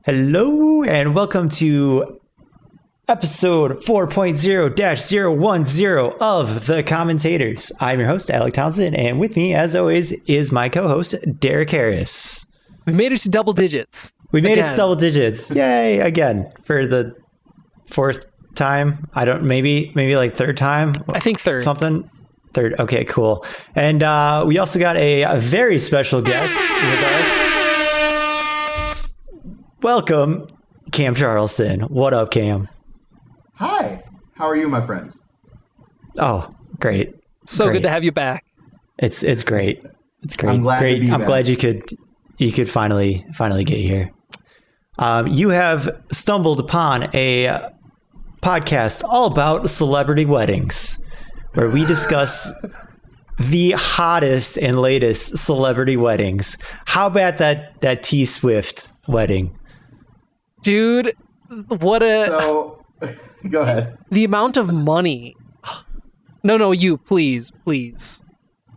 Hello and welcome to episode 4.0-010 of The Commentators. I'm your host, Alec Townsend, and with me, as always, is my co-host, Derek Harris. We made it to double digits. We made it to double digits. Yay, again, for the fourth time. I don't, maybe like third time? I think third. Something? Third. Okay, cool. And we also got a very special guest with us. Welcome, Cam Charleston. What up, Cam? Hi. How are you, my friends? Oh, great. So great. good to have you back. It's great. It's great. I'm glad to be back. Glad you could finally get here. You have stumbled upon a podcast all about celebrity weddings, where we discuss the hottest and latest celebrity weddings. How about that T Swift wedding? Dude, what a... So, go ahead. The amount of money. No, you, please.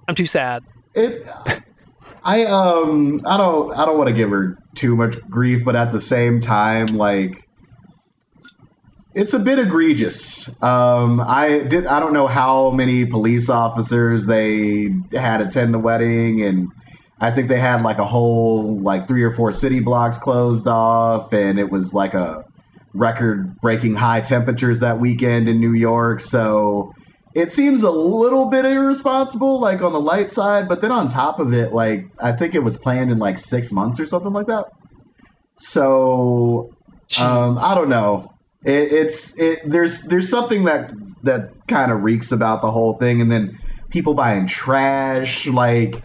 I'm too sad. I don't want to give her too much grief, but at the same time, like, it's a bit egregious. I don't know how many police officers they had attend the wedding, and I think they had like a whole 3 or 4 city blocks closed off, and it was like a record-breaking high temperatures that weekend in New York. So it seems a little bit irresponsible, like on the light side, but then on top of it, like I think it was planned in like 6 months or something like that. So I don't know. There's something that kind of reeks about the whole thing, and then people buying trash, like.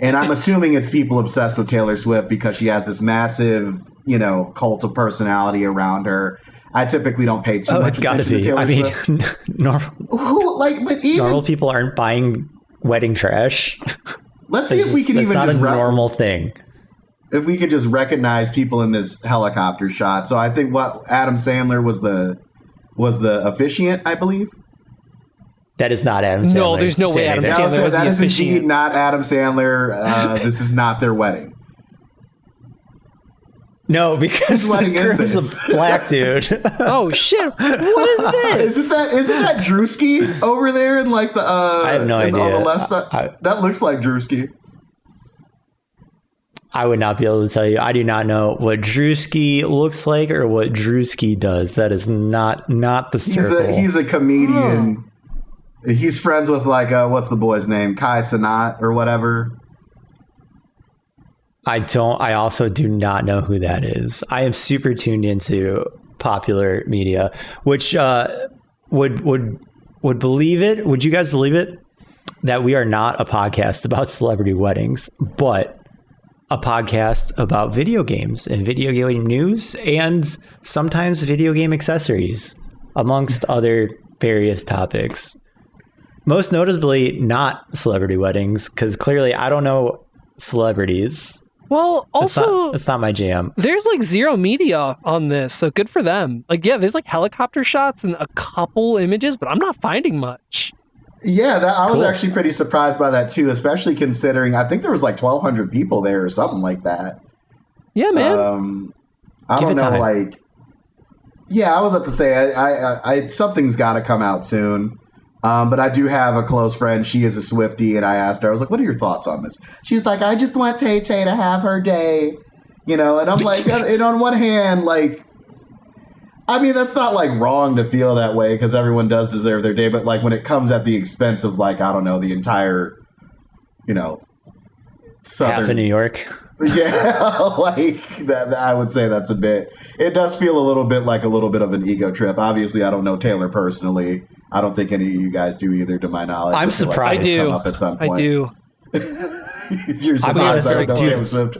And I'm assuming it's people obsessed with Taylor Swift because she has this massive, cult of personality around her. I typically don't pay too much attention to Taylor Swift. Normal people aren't buying wedding trash. Let's see if we can even just... That's not a normal thing. If we could just recognize people in this helicopter shot. So I think Adam Sandler was the officiant, I believe. That is not Adam Sandler. No, there's no way Adam Sandler was the officiant. That is indeed not Adam Sandler. This is not their wedding. No, because the groom's a black dude. Oh shit! What is this? Isn't that Drewski over there in like the? I have no idea. On the left side, that looks like Drewski. I would not be able to tell you. I do not know what Drewski looks like or what Drewski does. That is not the circle. He's a comedian. Oh. He's friends with what's the boy's name? Kai Cenat or whatever. I also do not know who that is. I am super tuned into popular media, which would believe it. Would you guys believe it that we are not a podcast about celebrity weddings, but a podcast about video games and video game news and sometimes video game accessories, amongst other various topics. Most notably, not celebrity weddings, because clearly I don't know celebrities. Well, also... It's not my jam. There's zero media on this, so good for them. There's helicopter shots and a couple images, but I'm not finding much. Yeah, I was actually pretty surprised by that too, especially considering I think there was 1,200 people there or something like that. Yeah, man. I don't know, Yeah, I was about to say, I something's got to come out soon. But I do have a close friend. She is a Swiftie, and I asked her, I was like, what are your thoughts on this? She's like, I just want Tay-Tay to have her day, and I'm like, and on one hand, that's not wrong to feel that way because everyone does deserve their day, but when it comes at the expense of I don't know, the entire, southern... Half of New York. Yeah, that, I would say that's a bit. It does feel a little bit like a little bit of an ego trip. Obviously, I don't know Taylor personally. I don't think any of you guys do either, to my knowledge. I'm surprised. I do. Come up at some point. I do. You're surprised I don't know Taylor Swift.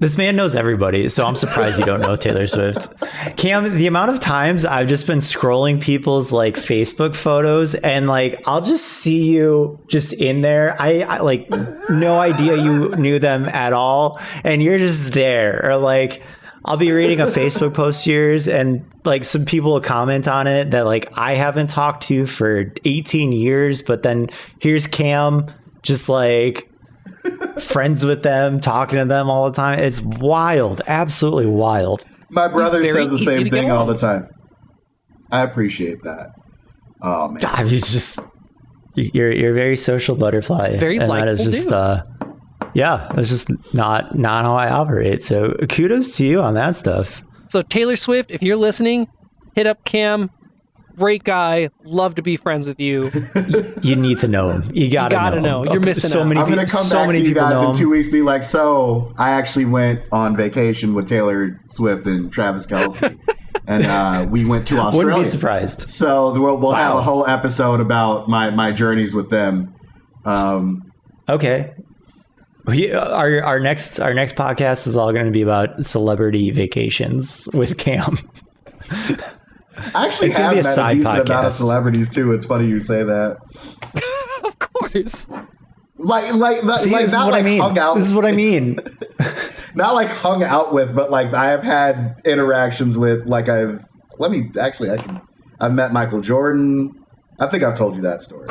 This man knows everybody, so I'm surprised you don't know Taylor Swift. Cam, the amount of times I've just been scrolling people's Facebook photos and I'll just see you just in there. I no idea you knew them at all, and you're just there. Or I'll be reading a Facebook post of yours and some people will comment on it that I haven't talked to for 18 years, but then here's Cam just friends with them, talking to them all the time. It's wild, absolutely wild. My brother says the easy same to thing get all along. the time. I appreciate that. Oh man. God, it's just you're a very social butterfly, Very and that is likable just dude. yeah, it's just not how I operate. So kudos to you on that stuff. So Taylor Swift, if you're listening, hit up Cam. Great guy. Love to be friends with you. You need to know him. You gotta know. You're missing so out. many. I'm gonna come so back many to you people guys know in him. 2 weeks. Be like, so I actually went on vacation with Taylor Swift and Travis Kelce, and we went to Australia. Wouldn't be surprised. So we'll have Wow. a whole episode about my journeys with them. Okay. Our next podcast is all going to be about celebrity vacations with Cam. I actually It's gonna have be a met side a decent amount of podcast. celebrities too. It's funny you say that. Of course. Like See, like this is not what like I mean. hung out. This is what I mean. Not like hung out with, but like I have had interactions with. Like I've met Michael Jordan. I think I've told you that story.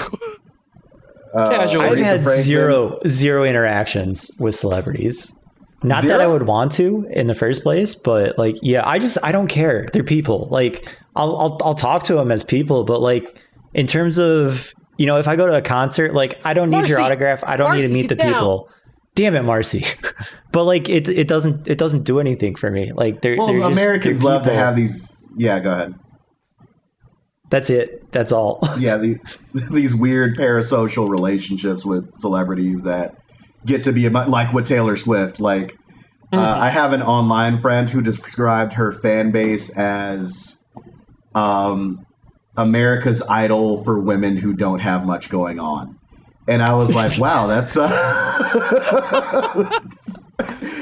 Casual. I've Aretha had Franklin. zero interactions with celebrities. Not Zero? that I would want to in the first place, but like, yeah, I don't care. They're people. Like, I'll talk to them as people, but like, in terms of, if I go to a concert, like, I don't need your Marcy! autograph. I don't need to Marcy, meet the get down. people. Damn it, Marcy. But like, it doesn't do anything for me. Like, they're just, Americans they're love to people. have these. Yeah, go ahead. That's it. That's all. Yeah, these weird parasocial relationships with celebrities that get to be like with Taylor Swift. Like, I have an online friend who described her fan base as America's Idol for women who don't have much going on. And I was like, wow, that's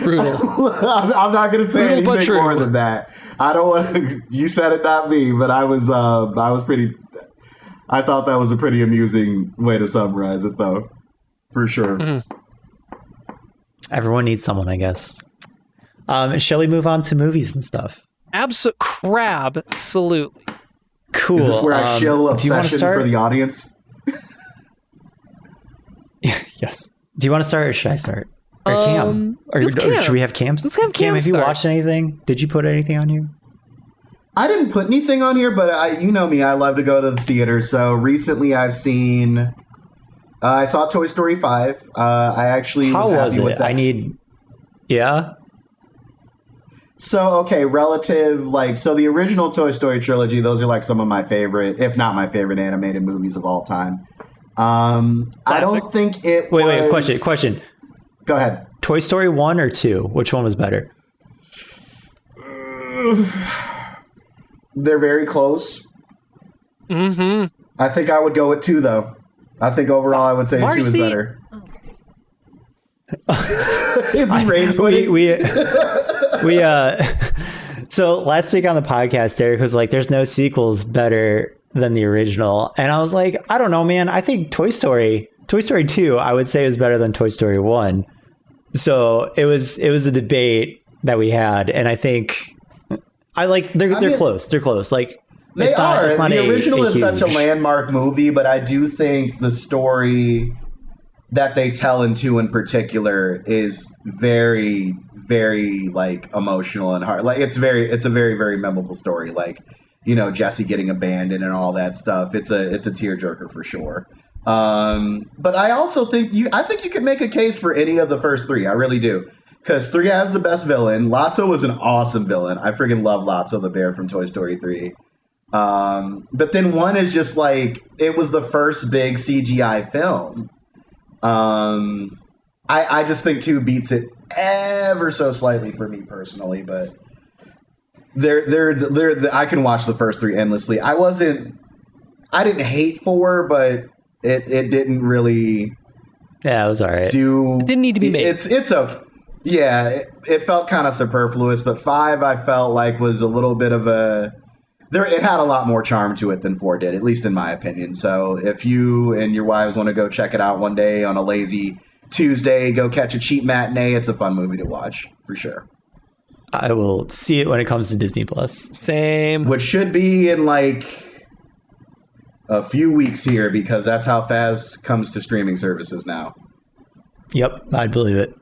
Brutal. I'm not going to say Brutal but anything true. more than that. I don't want to. You said it, not me. But I was pretty. I thought that was a pretty amusing way to summarize it, though, for sure. Everyone needs someone, I guess. Shall we move on to movies and stuff? Absolutely. Cool. Is this where I shill do you want to obsession start? for the audience? Yes. Do you want to start or should I start? Or Cam? Or Cam. should we have Cam? Let's have Cam have you start. watched anything? Did you put anything on you? I didn't put anything on here, but you know me. I love to go to the theater. So recently I've seen... I saw Toy Story 5. I actually How was was happy with it? that. Yeah? So, okay, so the original Toy Story trilogy, those are like some of my favorite, if not my favorite animated movies of all time. I don't think it Wait, was... question. Go ahead. Toy Story 1 or 2? Which one was better? They're very close. Mm-hmm. I think I would go with 2, though. I think overall I would say 2 is Marcy- better. Is he rage quitting? we so last week on the podcast, Derek was like, there's no sequels better than the original. And I was like, I don't know, man. I think Toy Story 2, I would say is better than Toy Story 1. So it was a debate that we had. And I think they're close. They're close. Like, They it's not, are. it's not The a original is such a huge- landmark movie, but I do think the story that they tell in 2 in particular is very, very like emotional and hard. Like it's a very, very memorable story. Like, Jesse getting abandoned and all that stuff. It's a tearjerker for sure. But I also think you could make a case for any of the first 3. I really do. Because 3 has the best villain. Lotso was an awesome villain. I freaking love Lotso the bear from Toy Story 3. But then 1 is just like, it was the first big CGI film. I just think 2 beats it ever so slightly for me personally, but I can watch the first 3 endlessly. I didn't hate 4, but it didn't really Yeah, it was all right. It didn't need to be made. It's okay. Yeah, it felt kind of superfluous, but 5 I felt like was a little bit of it had a lot more charm to it than 4 did, at least in my opinion. So if you and your wives want to go check it out one day on a lazy Tuesday, go catch a cheap matinee, it's a fun movie to watch, for sure. I will see it when it comes to Disney Plus. Same. Which should be in like a few weeks here, because that's how fast comes to streaming services now. Yep, I believe it.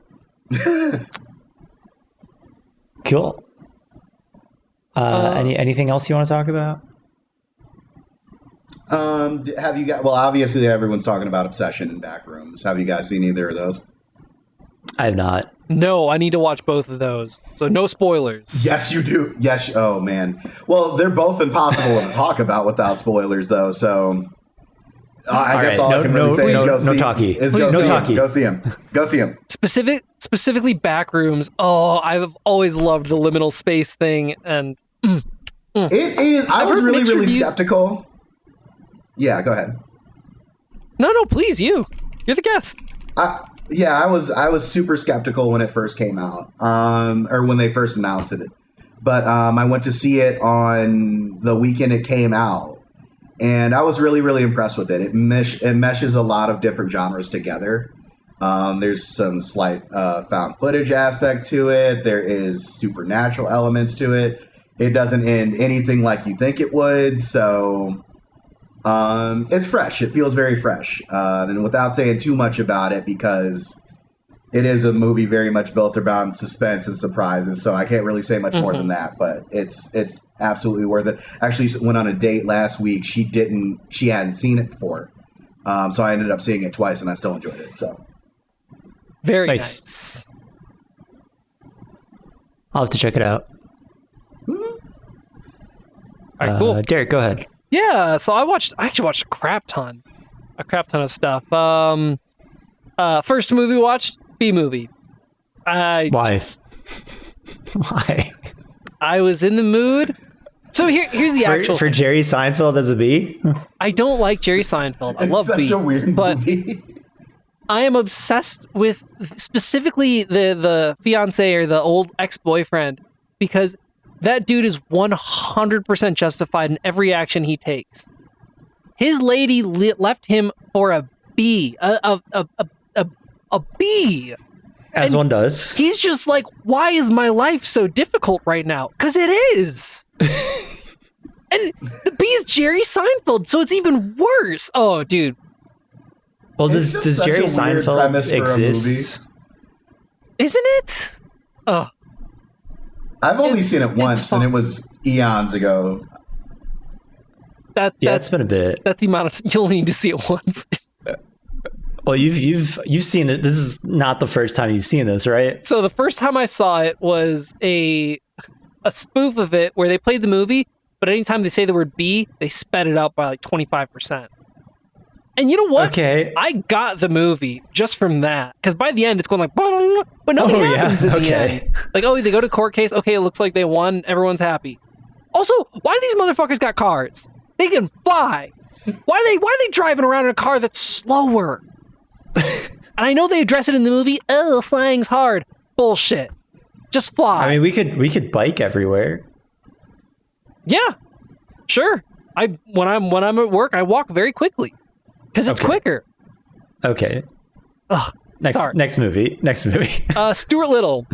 Cool. Anything else you want to talk about? Have you got? Well, obviously everyone's talking about Obsession and Backrooms. Have you guys seen either of those? I have not. No, I need to watch both of those. So no spoilers. Yes, you do. Yes. Oh man. Well, they're both impossible to talk about without spoilers, though. So I guess all I can really say is go see. Go see him. Go see him. Specifically Backrooms. Oh, I've always loved the liminal space thing, and it is. I was really skeptical. Yeah, go ahead. No, please, you're the guest. I was super skeptical when it first came out, or when they first announced it. But I went to see it on the weekend it came out, and I was really impressed with it. It meshes a lot of different genres together. There's some slight found footage aspect to it. There is supernatural elements to it. It doesn't end anything like you think it would, so it's fresh. It feels very fresh. And without saying too much about it, because it is a movie very much built around suspense and surprises, so I can't really say much more than that, but it's absolutely worth it. Actually, went on a date last week. She hadn't seen it before. So I ended up seeing it twice, and I still enjoyed it. So very nice. I'll have to check it out. All right, cool. Derek, go ahead. Yeah, so I actually watched a crap ton of stuff. First movie watched, B movie. Why? Why? I was in the mood. So here's the actual for Jerry Seinfeld as a B. I don't like Jerry Seinfeld. I love B's, but I am obsessed with specifically the fiance or the old ex-boyfriend, because that dude is 100% justified in every action he takes. His lady left him for a B, a B. As one does. He's just like, why is my life so difficult right now? Because it is. And the B is Jerry Seinfeld, so it's even worse. Oh, dude. Well, does Jerry Seinfeld exist? Isn't it? Oh. I've only seen it once, and it was eons ago. That's been a bit. That's the amount of you only need to see it once. Well, you've seen it. This is not the first time you've seen this, right? So the first time I saw it was a spoof of it where they played the movie, but anytime they say the word B, they sped it up by like 25%. And you know what? Okay. I got the movie just from that. Because by the end, it's going like, but nothing happens in the end. Like, oh, they go to court case. Okay, it looks like they won. Everyone's happy. Also, why do these motherfuckers got cars? They can fly. Why are they driving around in a car that's slower? And I know they address it in the movie. Oh, flying's hard. Bullshit. Just fly. I mean, we could bike everywhere. Yeah, sure. When I'm at work, I walk very quickly. Because it's quicker. Okay. Ugh, next movie. Stuart Little.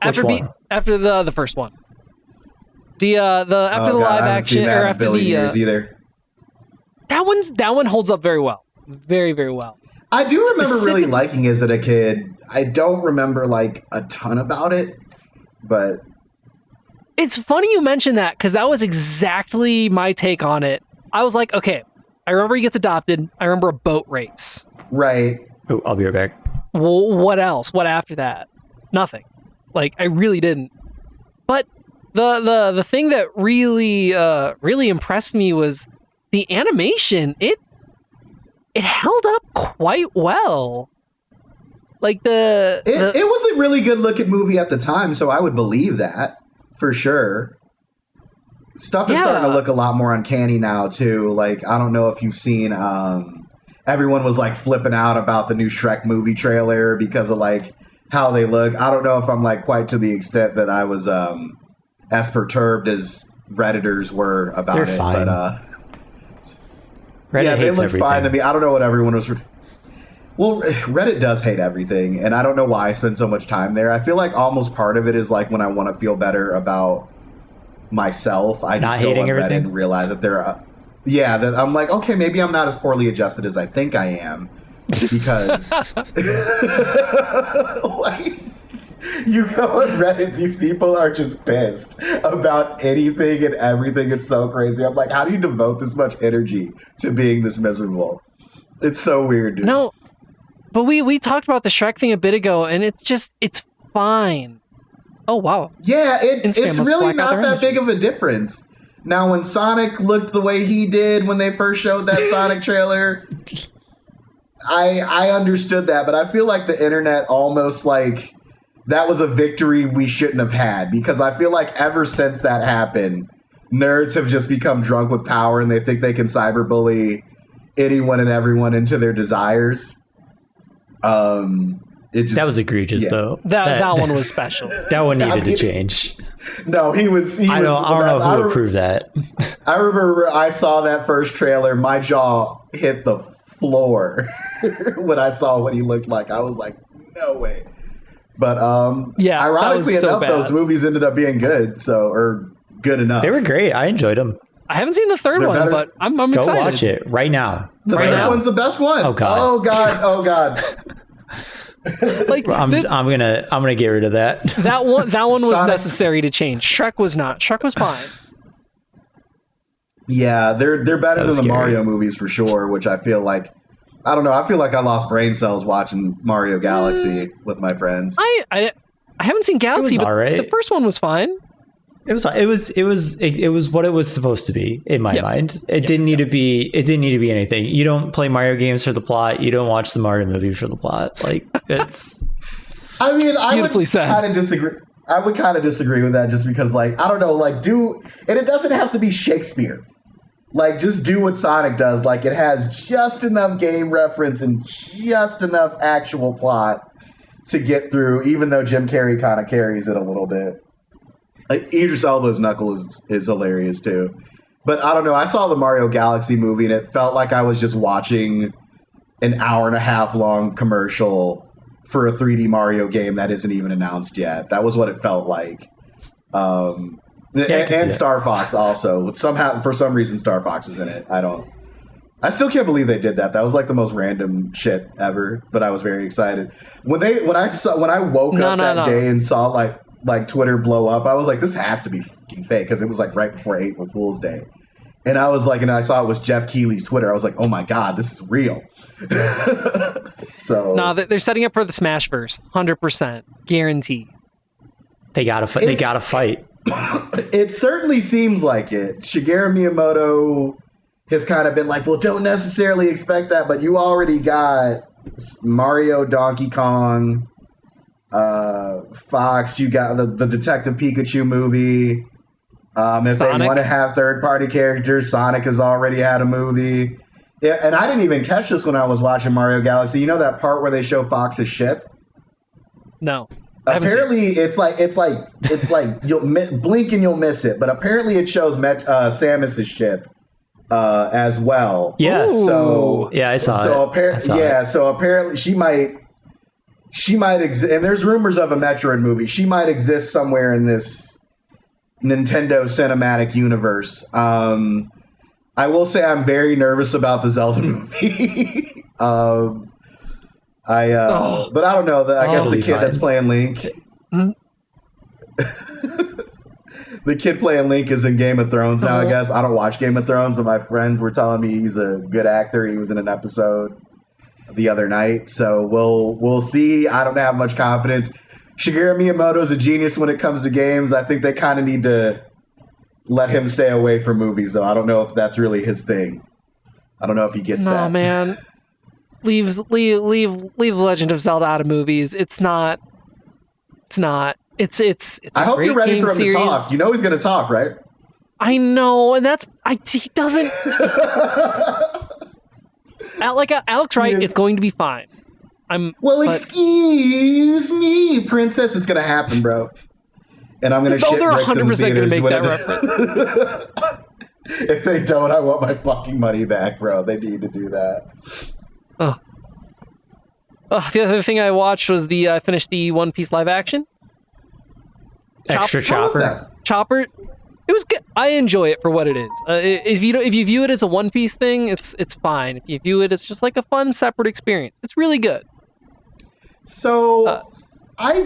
After the first one. The live action, or after the either. That one holds up very well. Very, very well. I do remember really liking it as a kid. I don't remember like a ton about it, but it's funny you mention that, because that was exactly my take on it. I was like, okay, I remember he gets adopted. I remember a boat race. Right. Oh, I'll be right back. Well, what else? What after that? Nothing. Like, I really didn't. But the thing that really impressed me was the animation. It held up quite well. Like it was a really good looking movie at the time, so I would believe that for sure. Stuff is starting to look a lot more uncanny now too. Like, I don't know if you've seen everyone was like flipping out about the new Shrek movie trailer because of like how they look. I don't know if I'm like quite to the extent that I was as perturbed as Redditors were about They're it. Fine. But Reddit yeah, they hates look everything. fine to me. I don't know what everyone was. Well, Reddit does hate everything, and I don't know why I spend so much time there. I feel like almost part of it is like when I want to feel better about myself, I just go on Reddit and realize that I'm like, okay, maybe I'm not as poorly adjusted as I think I am. because like, you go on Reddit, these people are just pissed about anything and everything. It's so crazy. I'm like, how do you devote this much energy to being this miserable? It's so weird, dude. No, but we talked about the Shrek thing a bit ago, and it's fine. Oh, wow. Yeah, it's really black out not their that big of a difference. Now, when Sonic looked the way he did when they first showed that Sonic trailer, I understood that, but I feel like the internet almost like that was a victory we shouldn't have had, because I feel like ever since that happened, nerds have just become drunk with power and they think they can cyberbully anyone and everyone into their desires. That was egregious, though. That one was special. That one needed to change. No, he was. I don't know who would prove that. I remember I saw that first trailer. My jaw hit the floor when I saw what he looked like. I was like, no way. But ironically enough, those movies ended up being good. Or good enough. They were great. I enjoyed them. I haven't seen the third one, but I'm excited. Go watch it right now. The third one's the best one. Oh god. Oh god. Oh god. Like I'm gonna get rid of that. That one was necessary to change. Shrek was not. Shrek was fine. Yeah, they're better than the Mario movies for sure. Which I feel like, I don't know. I feel like I lost brain cells watching Mario Galaxy with my friends. I haven't seen Galaxy, but the first one was fine. It was what it was supposed to be in my mind. It didn't need to be anything. You don't play Mario games for the plot. You don't watch the Mario movie for the plot. Like, it's. I mean, I would kind of disagree. I would kind of disagree with that, just because, like, I don't know, like, and it doesn't have to be Shakespeare. Like, just do what Sonic does. Like, it has just enough game reference and just enough actual plot to get through, even though Jim Carrey kind of carries it a little bit. Like, Idris Elba's Knuckle is hilarious too. But I don't know, I saw the Mario Galaxy movie and it felt like I was just watching an hour and a half long commercial for a 3D Mario game that isn't even announced yet. That was what it felt like. And Star Fox also. For some reason Star Fox was in it. I still can't believe they did that. That was like the most random shit ever, but I was very excited. When I woke up that day and saw like Twitter blow up, I was like, this has to be fucking fake, because it was like right before April Fool's Day. And I was like, and I saw it was Jeff Keighley's Twitter. I was like, oh my God, this is real. So no, they're setting up for the Smashverse, 100% guarantee. They gotta fight. It certainly seems like it. Shigeru Miyamoto has kind of been like, well, don't necessarily expect that, but you already got Mario, Donkey Kong, Fox, you got the Detective Pikachu movie. If Sonic. They want to have third-party characters, Sonic has already had a movie. Yeah, and I didn't even catch this when I was watching Mario Galaxy. You know that part where they show Fox's ship? No. Apparently, it's like you'll blink and you'll miss it. But apparently, it shows Samus's ship as well. Yeah. Ooh. So yeah, I saw it. So apparently, she might exist, and there's rumors of a Metroid movie. She might exist somewhere in this Nintendo cinematic universe. I will say I'm very nervous about the Zelda movie. But I don't know. I guess the kid that's playing Link. The kid playing Link is in Game of Thrones now, I guess. I don't watch Game of Thrones, but my friends were telling me he's a good actor. He was in an episode the other night, so we'll see. I don't have much confidence. Shigeru Miyamoto's a genius when it comes to games. I think they kind of need to let him stay away from movies, though. I don't know if that's really his thing. I don't know if he gets that. No, man. Leave The Legend of Zelda out of movies. It's not. It's I hope you're ready for him series. to talk. You know he's going to talk, right? I know, and he doesn't. Alec's right. Yeah. It's going to be fine. Excuse me, princess. It's going to happen, bro. And I'm going to shit they're bricks 100% in going to theaters make that reference. If they don't, I want my fucking money back, bro. They need to do that. The other thing I watched was I finished the One Piece live action. Extra Chopper. Chopper. It was good. I enjoy it for what it is. If you view it as a One Piece thing, it's fine. If you view it as just like a fun separate experience, it's really good. So I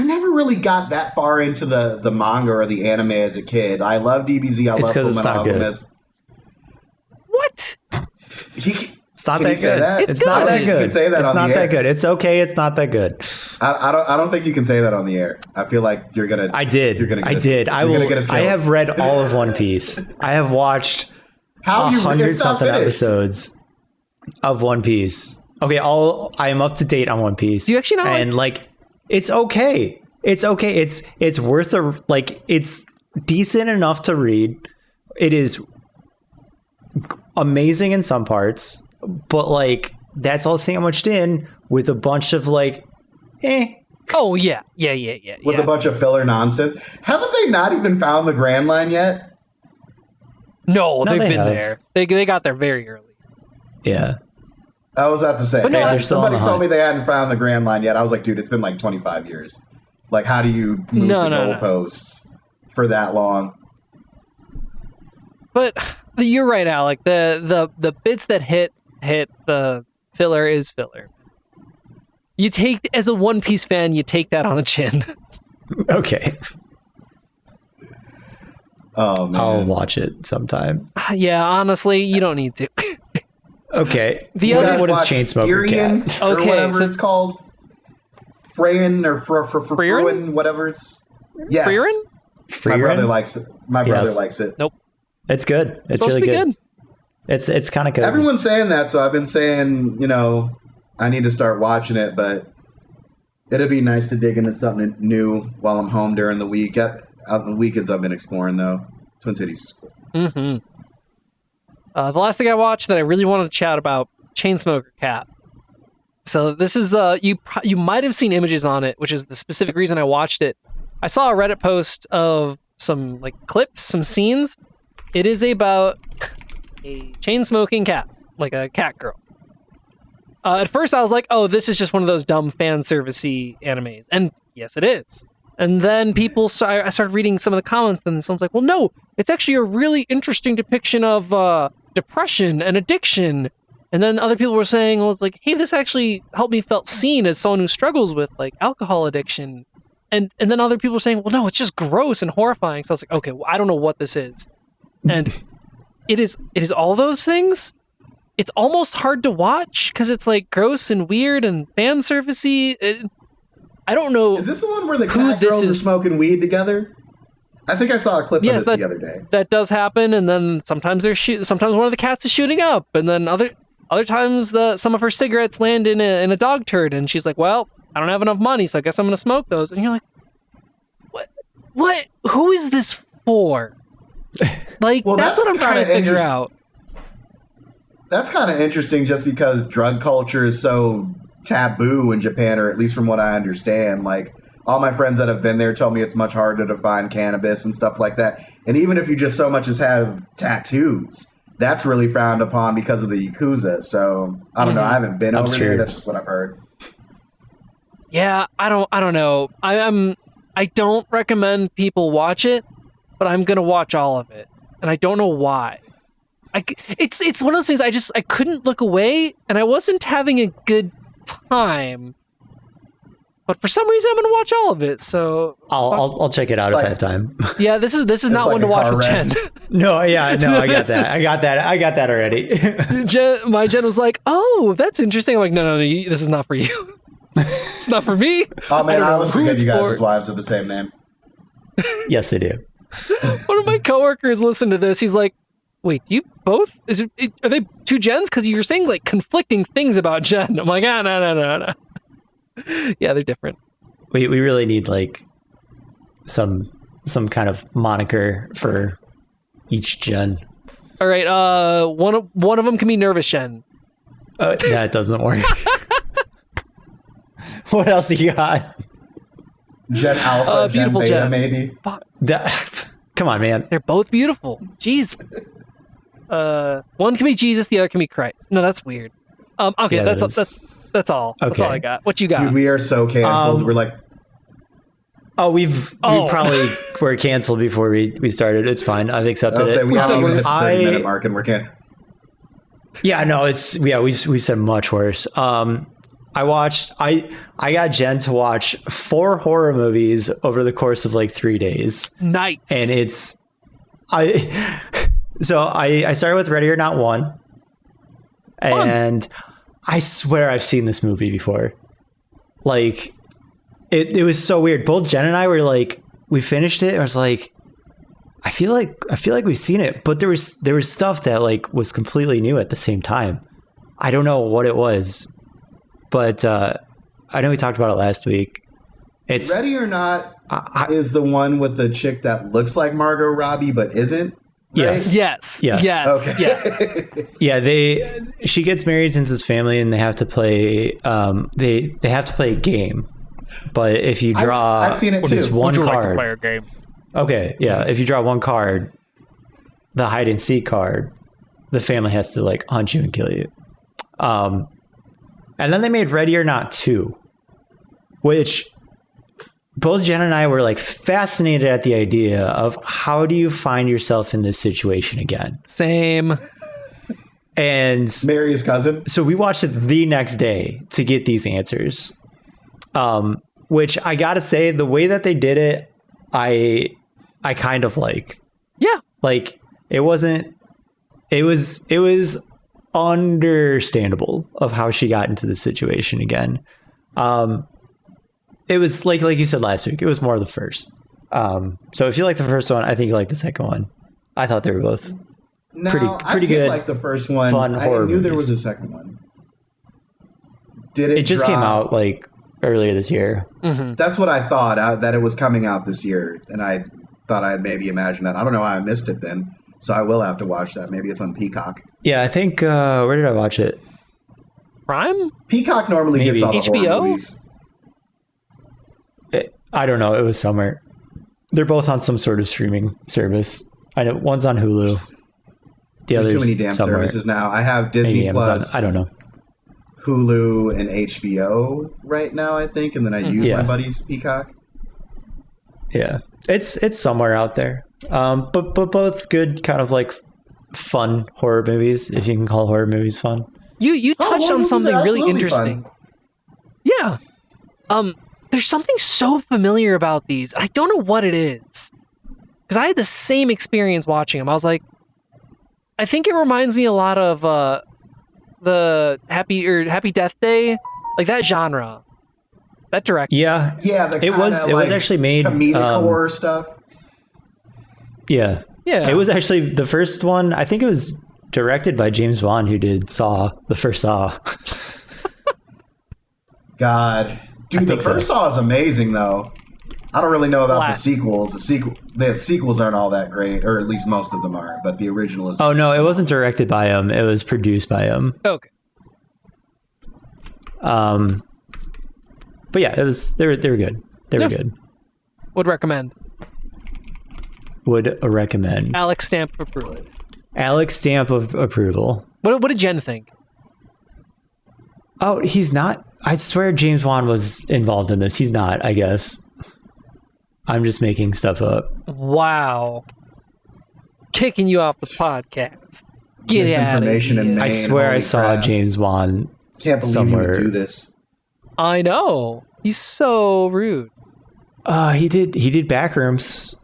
never really got that far into the manga or the anime as a kid. I love DBZ. I love Fullmetal Alchemist. What? It's not that good. It's not that good. Say that it's not that good. It's okay. It's not that good. I don't think you can say that on the air. I feel like you're gonna. I did. You're gonna. I did. I will. I have read all of One Piece. I have watched 100-something episodes of One Piece. Okay, I am up to date on One Piece. Do you actually know? And like, it's okay. It's okay. It's worth it's decent enough to read. It is amazing in some parts. But like that's all sandwiched in with a bunch of like, Oh yeah. With a bunch of filler nonsense. Haven't they not even found the Grand Line yet? No, they've been there. They got there very early. Yeah. I was about to say. But no, somebody told me they hadn't found the Grand Line yet. I was like, dude, it's been like 25 years. Like, how do you move the goalposts for that long? But you're right, Alec. The bits that hit the filler is filler. You take, as a One Piece fan, you take that on the chin. Okay. Oh man. I'll watch it sometime. Yeah, honestly, you don't need to. Okay. What is Chainsmoker Cat? Okay, whatever it's called. Freyin or Fruin, whatever it's. Yes. Freyin? My brother likes it. My brother likes it. Nope. It's good. It's really good. It's kind of cozy. Everyone's saying that, so I've been saying, I need to start watching it, but it'd be nice to dig into something new while I'm home during the week. The weekends I've been exploring, though. Twin Cities is cool. Mm-hmm. The last thing I watched that I really wanted to chat about, Chainsmoker Cat. So this is, you might have seen images on it, which is the specific reason I watched it. I saw a Reddit post of some like clips, some scenes. It is about a chain-smoking cat, like a cat girl. At first I was like, oh, this is just one of those dumb fan servicey animes. And yes, it is. And then I started reading some of the comments, and someone's like, well, no, it's actually a really interesting depiction of depression and addiction. And then other people were saying, well, it's like, hey, this actually helped me felt seen as someone who struggles with like alcohol addiction. And then other people were saying, well, no, it's just gross and horrifying. So I was like, okay, well, I don't know what this is. And it is all those things. It's almost hard to watch because it's like gross and weird and fan servicey. I don't know. Is this the one where the cat girls are smoking weed together? I think I saw a clip of this the other day. That does happen, and then sometimes sometimes one of the cats is shooting up, and then other times some of her cigarettes land in a dog turd, and she's like, "Well, I don't have enough money, so I guess I'm gonna smoke those." And you're like, "What? Who is this for?" Like, well, that's what I'm trying to figure out. That's kind of interesting, just because drug culture is so taboo in Japan, or at least from what I understand. Like, all my friends that have been there tell me it's much harder to find cannabis and stuff like that. And even if you just so much as have tattoos, that's really frowned upon because of the Yakuza. So I don't know. I haven't been over there. That's just what I've heard. Yeah, I don't know. I don't recommend people watch it, but I'm gonna watch all of it, and I don't know why. It's one of those things I couldn't look away, and I wasn't having a good time. But for some reason, I'm gonna watch all of it. So I'll check it out if I have time. Yeah, this is not like one to watch with Jen. No, yeah, no, I got that. I got that already. My Jen was like, "Oh, that's interesting." I'm like, "No, this is not for you. It's not for me." Oh man, I always forget you guys' wives have the same name. Yes, they do. One of my coworkers listened to this. He's like, "Wait, do you both? Are they two Jens? Because you're saying like conflicting things about Jen." I'm like, no. Yeah, they're different. We really need like some kind of moniker for each Jen. All right, one of them can be Nervous Jen. That doesn't work. What else do you got? Jen Alpha, Jen Beta, Jen. Maybe. Come on, man. They're both beautiful. Jeez. One can be Jesus, the other can be Christ. No, that's weird. Okay, yeah, that's all. Okay. That's all I got. What you got? Dude, we are so canceled. We're like, we probably we're canceled before we started. It's fine. I've accepted it. We haven't even hit the I- 30-minute mark, and we're canceled. Yeah, no, we said much worse. I got Jen to watch 4 horror movies over the course of like 3 days. Nice. And I started with Ready or Not 1. And I swear I've seen this movie before. Like it was so weird. Both Jen and I were like, we finished it. I was like, I feel like we've seen it, but there was stuff that like was completely new at the same time. I don't know what it was, but I know we talked about it last week. It's Ready or Not is the one with the chick that looks like Margot Robbie but isn't. Right? Yes. Okay. Yeah, she gets married into this family and they have to play they have to play a game. But if you draw I've seen it just too. one Would you like to card. play a game? Okay, yeah. If you draw one card, the hide and seek card, the family has to like hunt you and kill you. And then they made Ready or Not 2, which both Jen and I were like fascinated at the idea of how do you find yourself in this situation again? Same. And marry his cousin. So we watched it the next day to get these answers. Which I gotta say, the way that they did it, I kind of like. Yeah. Like it was understandable of how she got into the situation again. It was like you said last week, it was more the first. So if you like the first one, I think you like the second one. I thought they were both pretty good. Like the first one. Fun horror I knew there movies. was a second one. It just came out like earlier this year. Mm-hmm. That's what I thought, that it was coming out this year, and I thought I'd maybe imagine that. I don't know how I missed it then, so I will have to watch that. Maybe it's on Peacock. Yeah, I think where did I watch it? Prime? Peacock normally Maybe. gets all the HBO? horror movies. I don't know. It was somewhere. They're both on some sort of streaming service. I know one's on Hulu. The There's other's too many damn somewhere. services now. I have Disney Maybe Amazon. Plus, I don't know. Hulu, and HBO right now, I think, and then I use Yeah. my buddy's Peacock. Yeah, it's somewhere out there. But both good, kind of like fun horror movies, if you can call horror movies fun. You touched horror on movies something are really absolutely interesting. Yeah. There's something so familiar about these. I don't know what it is. Because I had the same experience watching them. I was like, I think it reminds me a lot of the Happy Death Day, like that genre, that director. Yeah, Yeah, it was actually made comedic horror stuff. Yeah, Yeah. It was actually the first one. I think it was directed by James Wan, who did Saw, the first Saw. God, dude, the think so. first Saw is amazing though. I don't really know about the Classic. sequels. The sequels aren't all that great, or at least most of them aren't. But the original is. Oh no, it wasn't directed by him. It was produced by him. Okay. But yeah, it was. They were good. They were Yeah. good. Would recommend. Would recommend. Alex stamp of approval. Alex stamp of approval. What did Jen think? Oh, he's not. I swear James Wan was involved in this. He's not, I guess. I'm just making stuff up. Wow. Kicking you off the podcast. Get out of Misinformation in here. Maine. I swear I holy saw crap. James Wan. Can't believe somewhere. you would do this. I know. He's so rude. He did Backrooms.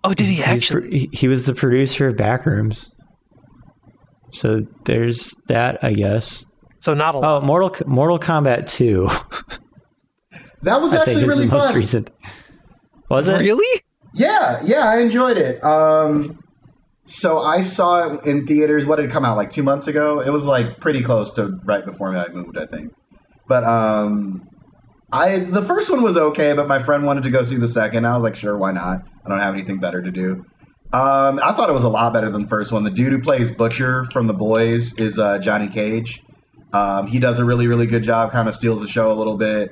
Oh, did he actually? He was the producer of Backrooms. So there's that, I guess. So not a lot. Oh, Mortal Kombat 2. That was I think actually is really the most fun. recent. Was it? Really? Yeah, I enjoyed it. So I saw it in theaters. What did it come out, like 2 months ago? It was like pretty close to right before I moved, I think. But the first one was okay, but my friend wanted to go see the second. I was like, sure, why not? I don't have anything better to do. I thought it was a lot better than the first one. The dude who plays Butcher from The Boys is Johnny Cage. He does a really, really good job, kind of steals the show a little bit.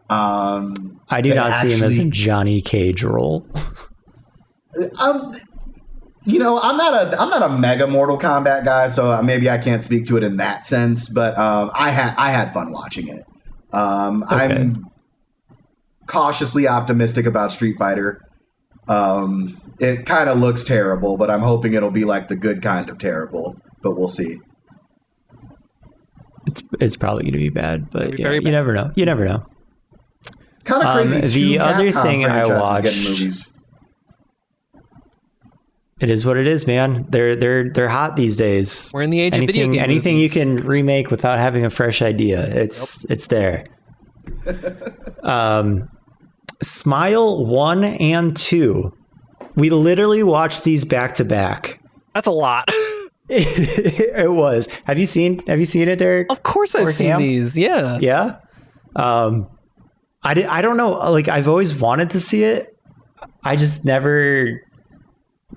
I do not see him as a Johnny Cage role. I'm not a mega Mortal Kombat guy, so maybe I can't speak to it in that sense. But I had fun watching it. I'm cautiously optimistic about Street Fighter. It kind of looks terrible, but I'm hoping it'll be like the good kind of terrible. But we'll see. It's probably going to be bad, but yeah, very bad. You never know. You never know. It's kind of crazy. The other thing I watched. Movies. It is what it is, man. They're hot these days. We're in the age of video game anything movies. you can remake without having a fresh idea. It's there. Smile 1 and 2. We literally watched these back to back. That's a lot. It was. Have you seen it, Derek? Of course I've seen these. Yeah. Yeah. I don't know. Like, I've always wanted to see it. I just never.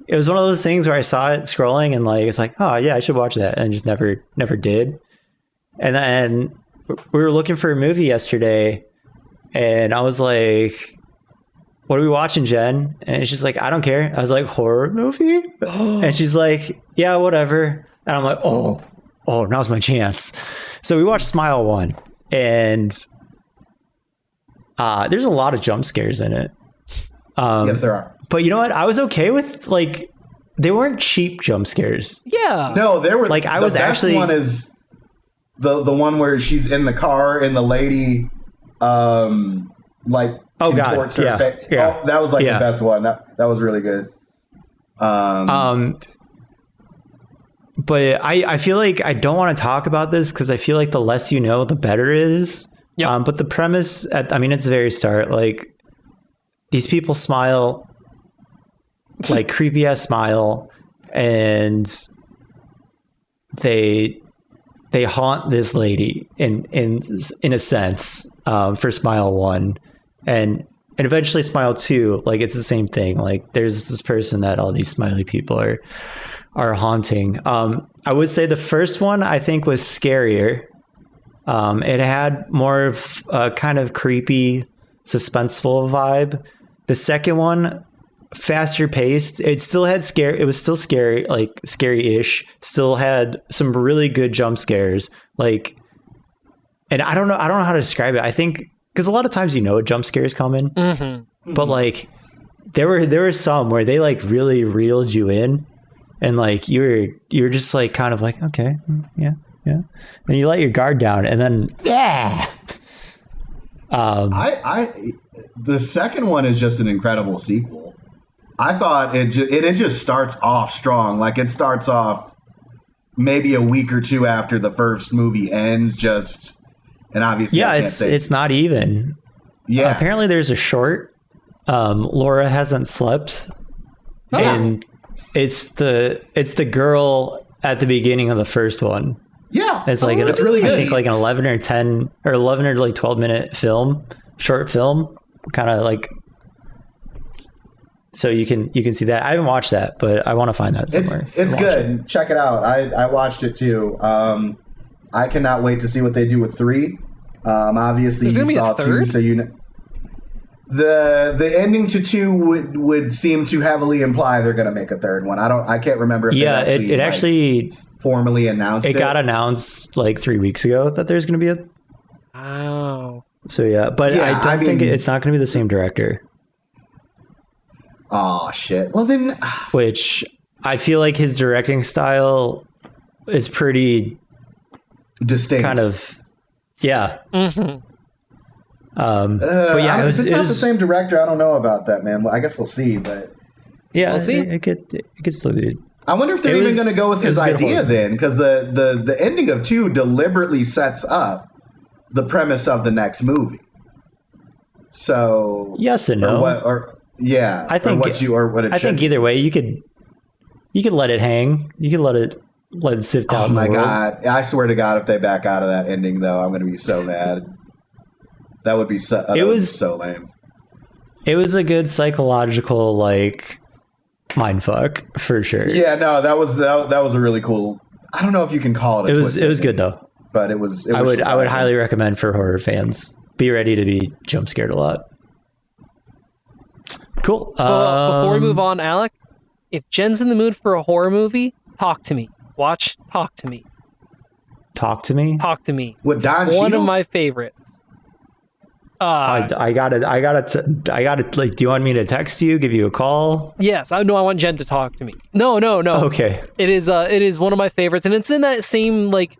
It was one of those things where I saw it scrolling and like it's like, oh yeah, I should watch that, and just never did. And then we were looking for a movie yesterday, and I was like, "What are we watching, Jen?" And she's like, "I don't care." I was like, "Horror movie?" And she's like, "Yeah, whatever." And I'm like, "Oh, now's my chance." So we watched Smile 1, and there's a lot of jump scares in it. Yes, there are. But you know what? I was okay with, like, they weren't cheap jump scares. Yeah. No, there were. Like, I was actually. The best one is the one where she's in the car and the lady, like, contorts her face. Yeah. Oh, that was like the best one. That was really good. But I feel like I don't want to talk about this because I feel like the less you know, the better it is. Yeah. But the premise, it's the very start. Like, these people smile, like creepy ass smile, and they haunt this lady in a sense for Smile 1, and eventually Smile 2. Like, it's the same thing. Like, there's this person that all these smiley people are haunting. I would say the first one I think was scarier. It had more of a kind of creepy, suspenseful vibe. The second one, faster paced. It still had scare. It was still scary, like scary-ish. Still had some really good jump scares. Like, and I don't know how to describe it. I think because a lot of times a jump scare is coming, but like there were some where they like really reeled you in, and like you were just like kind of like, okay, yeah, and you let your guard down, and then the second one is just an incredible sequel. I thought it just starts off strong. Like, it starts off maybe a week or two after the first movie ends. And obviously, it's not even. Yeah, apparently there's a short. Laura Hasn't Slept, and it's the girl at the beginning of the first one. Yeah, it's like it's really good. I think like an 11 or 12 minute short film, kind of like. So you can see that. I haven't watched that, but I want to find that somewhere. It's good. Check it out. I watched it too. I cannot wait to see what they do with 3. Obviously, you saw 2, so you know. The ending to 2 would seem to heavily imply they're going to make a third one. I can't remember if it actually formally announced it. It got announced like 3 weeks ago that there's going to be a. Oh. So yeah, but I don't think it's not going to be the same director. Oh shit. Well then, which I feel like his directing style is pretty distinct. Kind of, yeah. Mm-hmm. But yeah, if it's not the same director, I don't know about that, man. Well, I guess we'll see. But yeah, we'll see. It could still do. I wonder if they're even going to go with his idea then, because the ending of 2 deliberately sets up the premise of the next movie. So yes and no. Yeah, I think I think either way, you could let it hang. You could let it sift out. Oh my god! I swear to God, if they back out of that ending, though, I'm going to be so mad. That would be so. It was so lame. It was a good psychological mindfuck for sure. Yeah, no, that was a really cool. I don't know if you can call it. It was good though. But it was. I would highly recommend for horror fans. Be ready to be jump scared a lot. Cool. Before we move on, Alec, if Jen's in the mood for a horror movie, talk to me. Talk to me. Talk to me? Talk to me. With Don One Cheadle? of my favorites. I gotta. Like, do you want me to text you? Give you a call? Yes, I want Jen to talk to me. No. Okay. It is one of my favorites, and it's in that same like.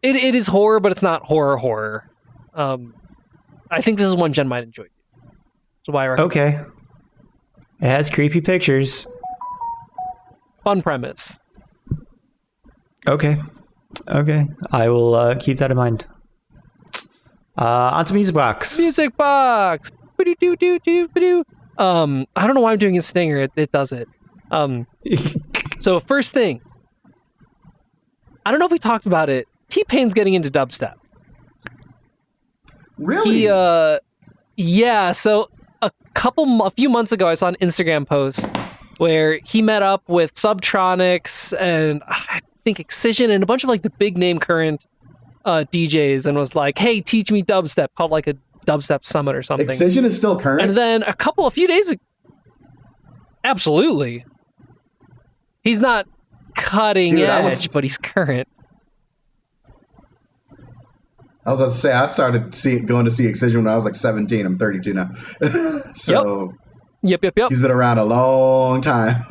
It is horror, but it's not horror. I think this is one Jen might enjoy. So why I recommend. Okay. It has creepy pictures. Fun premise. Okay. I will keep that in mind. Onto Music Box. Music Box. Ba-do-do-do-do-ba-do. I don't know why I'm doing a stinger. It does it. So first thing. I don't know if we talked about it. T-Pain's getting into dubstep. Really? Yeah. So a few months ago, I saw an Instagram post where he met up with Subtronics and I think Excision and a bunch of like the big name current DJs and was like, "Hey, teach me dubstep," called like a dubstep summit or something. Excision is still current. And then a few days ago, absolutely, he's not cutting edge, but he's current. I was about to say, I started going to see Excision when I was like 17. I'm 32 now. So Yep. he's been around a long time.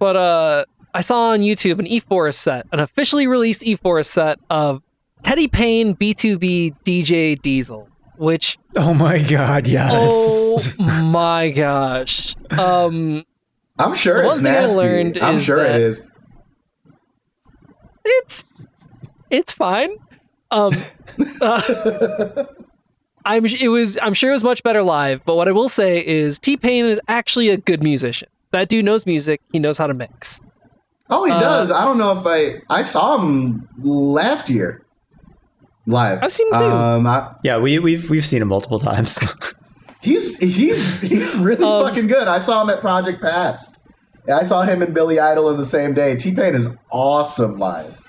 But I saw on YouTube an E-Forest set, an officially released E-Forest set of Teddy Payne B2B DJ Diesel, which... Oh my god, yes. Oh my gosh. I'm sure it's nasty. I'm sure it is. It's fine. I'm sure it was much better live, but what I will say is T-Pain is actually a good musician. That dude knows music. He knows how to mix. Oh, he does. I don't know if I saw him last year live. I've seen him too. Yeah, we've seen him multiple times. He's really fucking good. I saw him at Project Pabst. I saw him and Billy Idol in the same day. T-Pain is awesome live.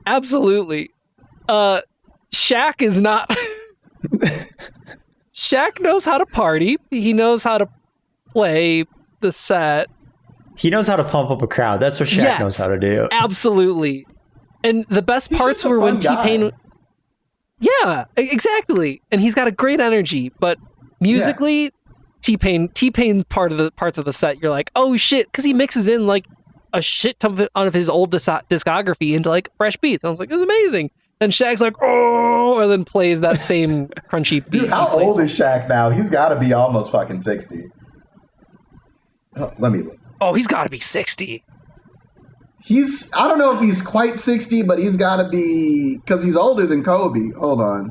Absolutely. Shaq is not. Shaq knows how to party. He knows how to play the set. He knows how to pump up a crowd. That's what Shaq knows how to do. Absolutely. And the best parts were when T-Pain. Yeah, exactly. And he's got a great energy, but musically, T-Pain parts of the set, you're like, oh shit, because he mixes in like a shit ton of his old discography into like fresh beats. And I was like, it's amazing. And Shaq's like, oh, and then plays that same crunchy beat. Dude, how old is Shaq now? He's got to be almost fucking 60. Oh, let me look. Oh, he's got to be 60. I don't know if he's quite 60, but he's got to be, because he's older than Kobe. Hold on.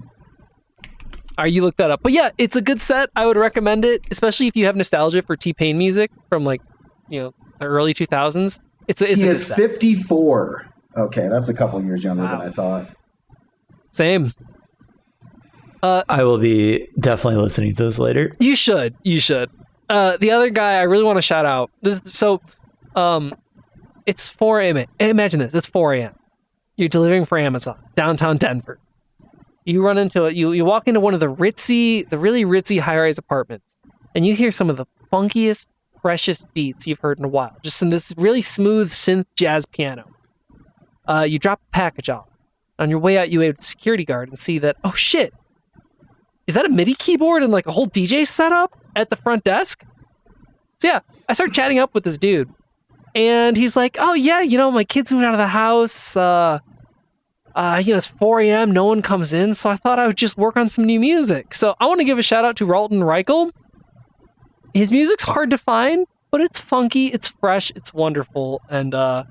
All right, you look that up. But yeah, it's a good set. I would recommend it, especially if you have nostalgia for T-Pain music from like, the early 2000s. It's a good set. 54. Okay, that's a couple years younger than I thought. Same. I will be definitely listening to this later. You should. The other guy I really want to shout out. It's 4 a.m. Imagine this. It's 4 a.m. You're delivering for Amazon, downtown Denver. You run into it. You walk into one of the really ritzy high-rise apartments, and you hear some of the funkiest, freshest beats you've heard in a while. Just in this really smooth synth jazz piano. You drop a package off. On your way out, you wave to the security guard and see that, oh shit, is that a MIDI keyboard and like a whole DJ setup at the front desk? So yeah, I start chatting up with this dude. And he's like, oh yeah, my kids moved out of the house. It's 4 a.m., no one comes in, so I thought I would just work on some new music. So I want to give a shout out to Ralton Reichel. His music's hard to find, but it's funky, it's fresh, it's wonderful, and I'm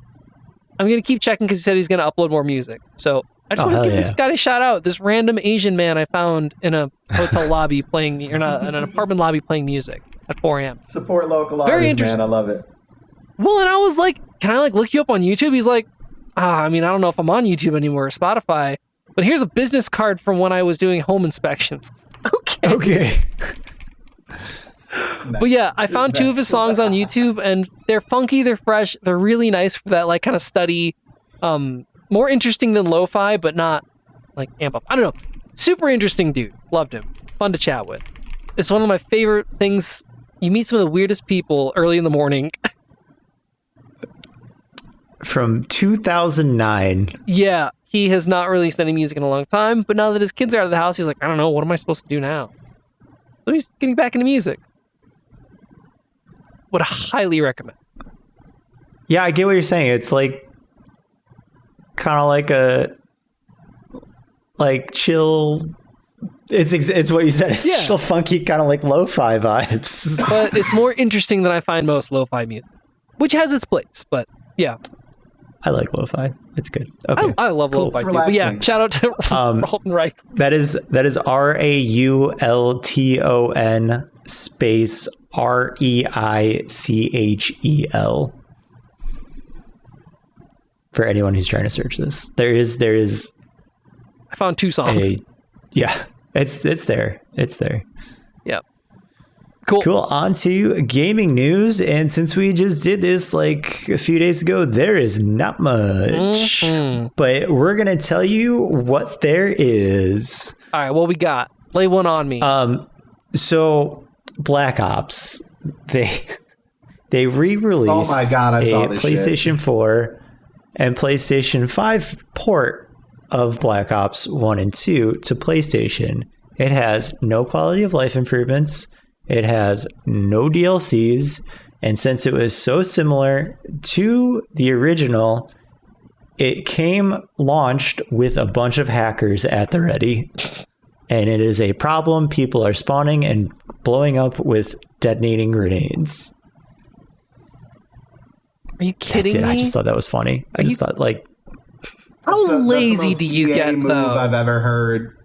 going to keep checking because he said he's going to upload more music. So I just want to give this guy a shout out. This random Asian man I found in a hotel lobby in an apartment lobby playing music at 4 a.m. Support local artists, man. I love it. Well, and I was like, can I look you up on YouTube? He's like, I don't know if I'm on YouTube anymore or Spotify, but here's a business card from when I was doing home inspections. Okay. But yeah, I found 2 of his songs on YouTube, and they're funky, they're fresh, they're really nice for that kind of study. More interesting than lo-fi, but not amp up. I don't know. Super interesting dude. Loved him. Fun to chat with. It's one of my favorite things. You meet some of the weirdest people early in the morning. From 2009. Yeah. he has not released any music in a long time, but now that his kids are out of the house, he's like, I don't know, what am I supposed to do now? So he's getting back into music. Would highly recommend. Yeah, I get what you're saying. It's like kind of like a chill. It's what you said. It's chill, funky, kind of like lo-fi vibes. But it's more interesting than I find most lo-fi music, which has its place. But yeah, I like lo-fi. It's good. Okay, I love lo-fi too. But yeah, shout out to Ralton Reichel. That is RAULTON space REICHEL. For anyone who's trying to search this, there is. I found 2 songs. Yeah, it's there. It's there. Yeah. Cool. On to gaming news. And since we just did this like a few days ago, there is not much. But we're going to tell you what there is. All right, what we got? Lay one on me. So Black Ops, they re-released oh my God, I saw this PlayStation 4 and PlayStation 5 port of Black Ops 1 and 2 to PlayStation. It has no quality of life improvements. It has no DLCs. And since it was so similar to the original, it came launched with a bunch of hackers at the ready. And it is a problem. People are spawning and blowing up with detonating grenades. Are you kidding me? I just thought that was funny. I just thought, like... How lazy do you get, move though? I've ever heard.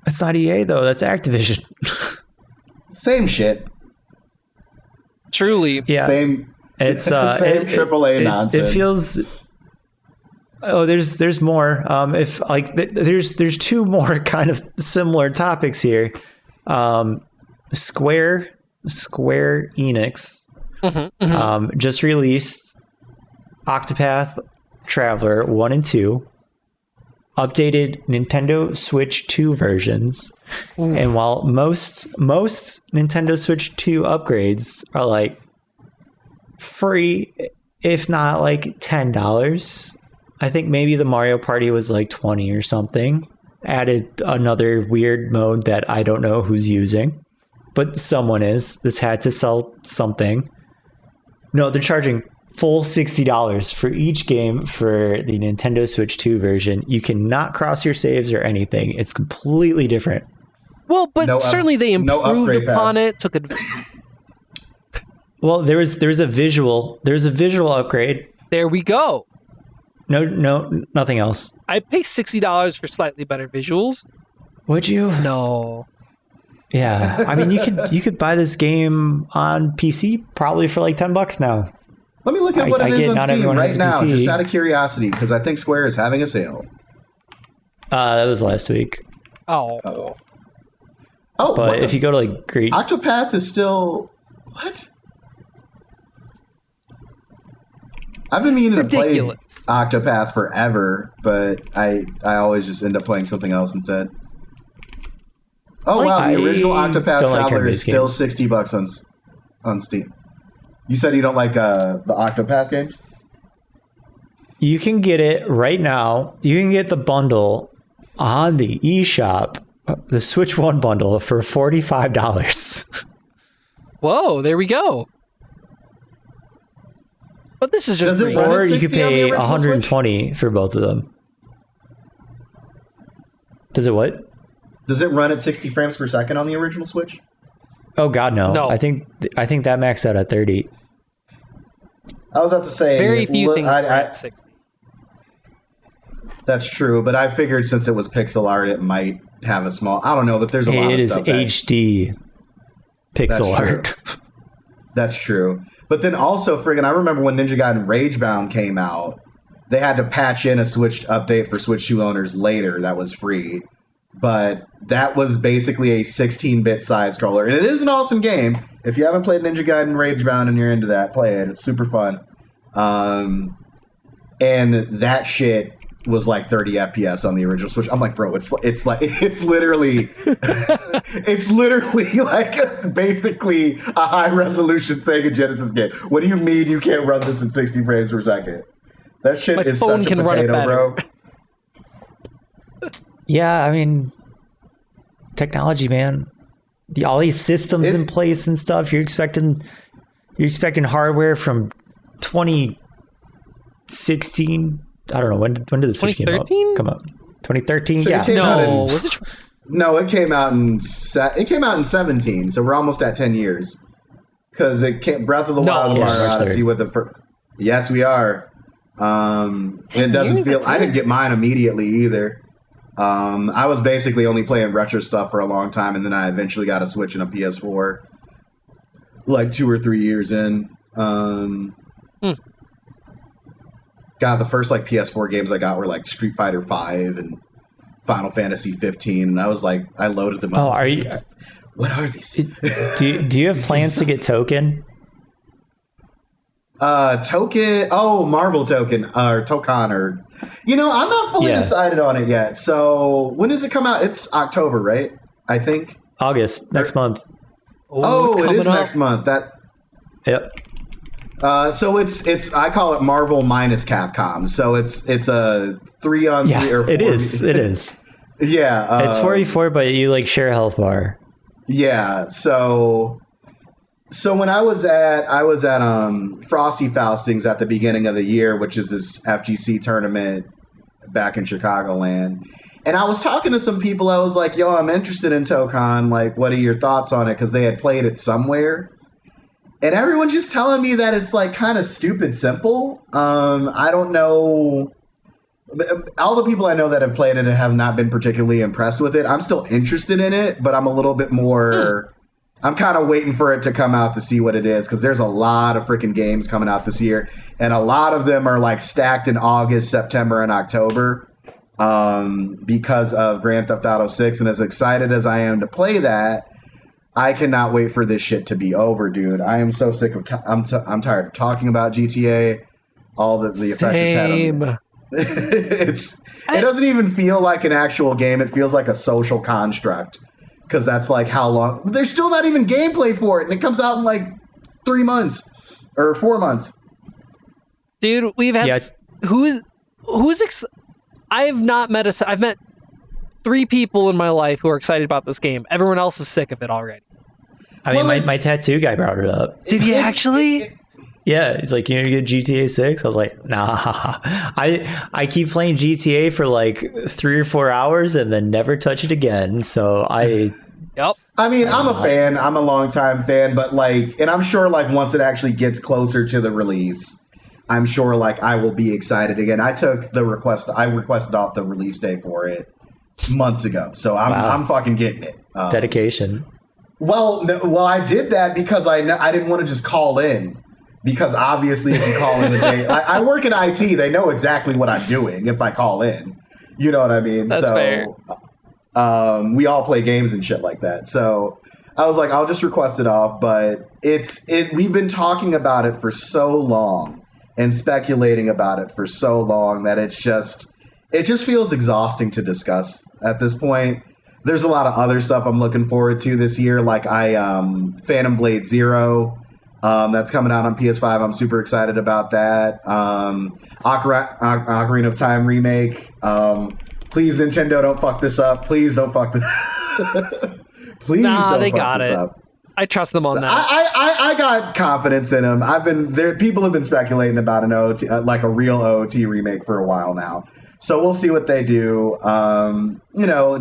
It's not EA, though. That's Activision. Same shit. Truly. Yeah. Same. It's same AAA nonsense. It feels... Oh, there's more. If like there's 2 more kind of similar topics here. Square Enix just released Octopath Traveler 1 and 2, updated Nintendo Switch 2 versions. And while most Nintendo Switch 2 upgrades are like free, if not like $10, I think maybe the Mario Party was like 20 or something. Added another weird mode that I don't know who's using, but someone is. This had to sell something. No, they're charging full $60 for each game for the Nintendo Switch 2 version. You cannot cross your saves or anything. It's completely different. Well, but certainly they improved upon it. Well, there's a visual upgrade. There we go. No, nothing else. I'd pay $60 for slightly better visuals. Would you? No. Yeah, I mean, you could buy this game on PC probably for like $10 now. Let me look at what it is on Steam right now, PC. just out of curiosity, because I think Square is having a sale. That was last week. Oh. But if you go to like Great... Octopath is still... What? I've been meaning to play Octopath forever, but I always just end up playing something else instead. Oh, wow, the original Octopath Traveler is still $60 on Steam. You said you don't like the Octopath games? You can get it right now. You can get the bundle on the eShop, the Switch 1 bundle, for $45. Whoa, there we go. But this is just great. Or you could pay $120 Switch? for both of them. Does it what? Does it run at 60 frames per second on the original Switch? Oh God, no. No. I think that maxed out at 30. I was about to say very few things run at 60. That's true, but I figured since it was pixel art, it might have a small. I don't know, but there's a lot of stuff. It is HD pixel art. That's true. But then also, friggin', I remember when Ninja Gaiden Ragebound came out, they had to patch in a Switch update for Switch 2 owners later that was free. But that was basically a 16-bit side scroller. And it is an awesome game. If you haven't played Ninja Gaiden Ragebound and you're into that, play it. It's super fun. And that shit was like 30 FPS on the original Switch. I'm like, bro, it's literally like basically a high resolution Sega Genesis game. What do you mean you can't run this at 60 frames per second? That shit My is phone such a can run it potato, bro. Yeah, I mean, technology, man. All these systems in place and stuff. You're expecting hardware from 2016. I don't know when did the Switch come out? 2013. So yeah. No, was it? No, it came out in 17. So we're almost at 10 years. Because it came Breath of the Wild and Mario Odyssey with the first. Yes, we are. It doesn't feel. I didn't get mine immediately either. I was basically only playing retro stuff for a long time, and then I eventually got a Switch and a PS4, like 2 or 3 years in. God, the first like PS4 games I got were like Street Fighter V and Final Fantasy 15, and I was like, I loaded them up. Oh, are you? What are these? Do you have plans to get Token? Token. Oh, Marvel Token or Tokan or, I'm not fully decided on it yet. So when does it come out? It's October, right? I think August next month. Oh, it is next month. Yep. So it's I call it Marvel minus Capcom. So it's a 3-on-3 or 4. It is. Yeah. It's 4v4, but you like share a health bar. Yeah. So when I was at Frosty Faustings at the beginning of the year, which is this FGC tournament back in Chicagoland, and I was talking to some people. I was like, "Yo, I'm interested in Tokan. Like, what are your thoughts on it?" Because they had played it somewhere, and everyone's just telling me that it's like kind of stupid simple. I don't know. All the people I know that have played it have not been particularly impressed with it. I'm still interested in it, but I'm a little bit more. I'm kind of waiting for it to come out to see what it is, because there's a lot of freaking games coming out this year, and a lot of them are like stacked in August, September, and October because of Grand Theft Auto 6. And as excited as I am to play that, I cannot wait for this shit to be over, dude. I am so sick of I'm tired of talking about GTA, all the effect it's had on me. It doesn't even feel like an actual game. It feels like a social construct. Because that's like how long. There's still not even gameplay for it, and it comes out in like 3 months or 4 months. Dude, we've had I've met 3 people in my life who are excited about this game. Everyone else is sick of it already. I mean, my tattoo guy brought it up. Did he actually? Yeah, he's like, you get GTA 6? I was like, nah. I keep playing GTA for like 3 or 4 hours and then never touch it again. So Yep. I mean, I'm a fan. I'm a longtime fan, but like, and I'm sure like once it actually gets closer to the release, I'm sure like I will be excited again. I requested off the release day for it months ago, so I'm fucking getting it. Dedication. Well, I did that because I didn't want to just call in. Because obviously, if you call in the day, I work in IT. They know exactly what I'm doing if I call in. You know what I mean? That's fair. We all play games and shit like that. So I was like, I'll just request it off. But we've been talking about it for so long and speculating about it for so long that it just feels exhausting to discuss at this point. There's a lot of other stuff I'm looking forward to this year, like Phantom Blade Zero. That's coming out on PS5. I'm super excited about that. Ocarina of Time remake. Please, Nintendo, don't fuck this up. Please don't fuck this. Please don't they fuck got this it. up. I trust them on that. I got confidence in them. People have been speculating about an OOT, like a real OOT remake for a while now. So we'll see what they do.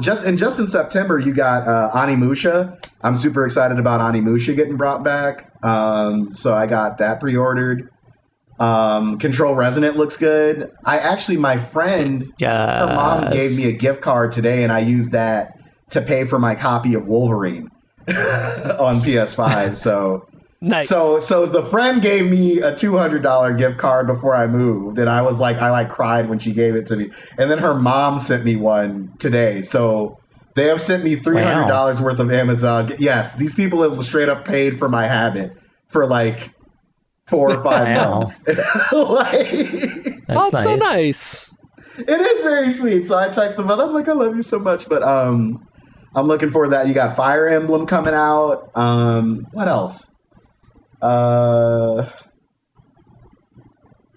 Just in September, you got Onimusha. I'm super excited about Onimusha getting brought back. So I got that pre-ordered. Control Resonant looks good. My friend, her mom gave me a gift card today, and I used that to pay for my copy of Wolverine on PS5. So nice. So the friend gave me a $200 gift card before I moved, and I was like, I cried when she gave it to me. And then her mom sent me one today. So they have sent me $300 worth of Amazon. Yes, these people have straight up paid for my habit for like 4 or 5 months. That's nice. So nice. It is very sweet. So I text them, I'm like, I love you so much. But I'm looking forward to that. You got Fire Emblem coming out. What else?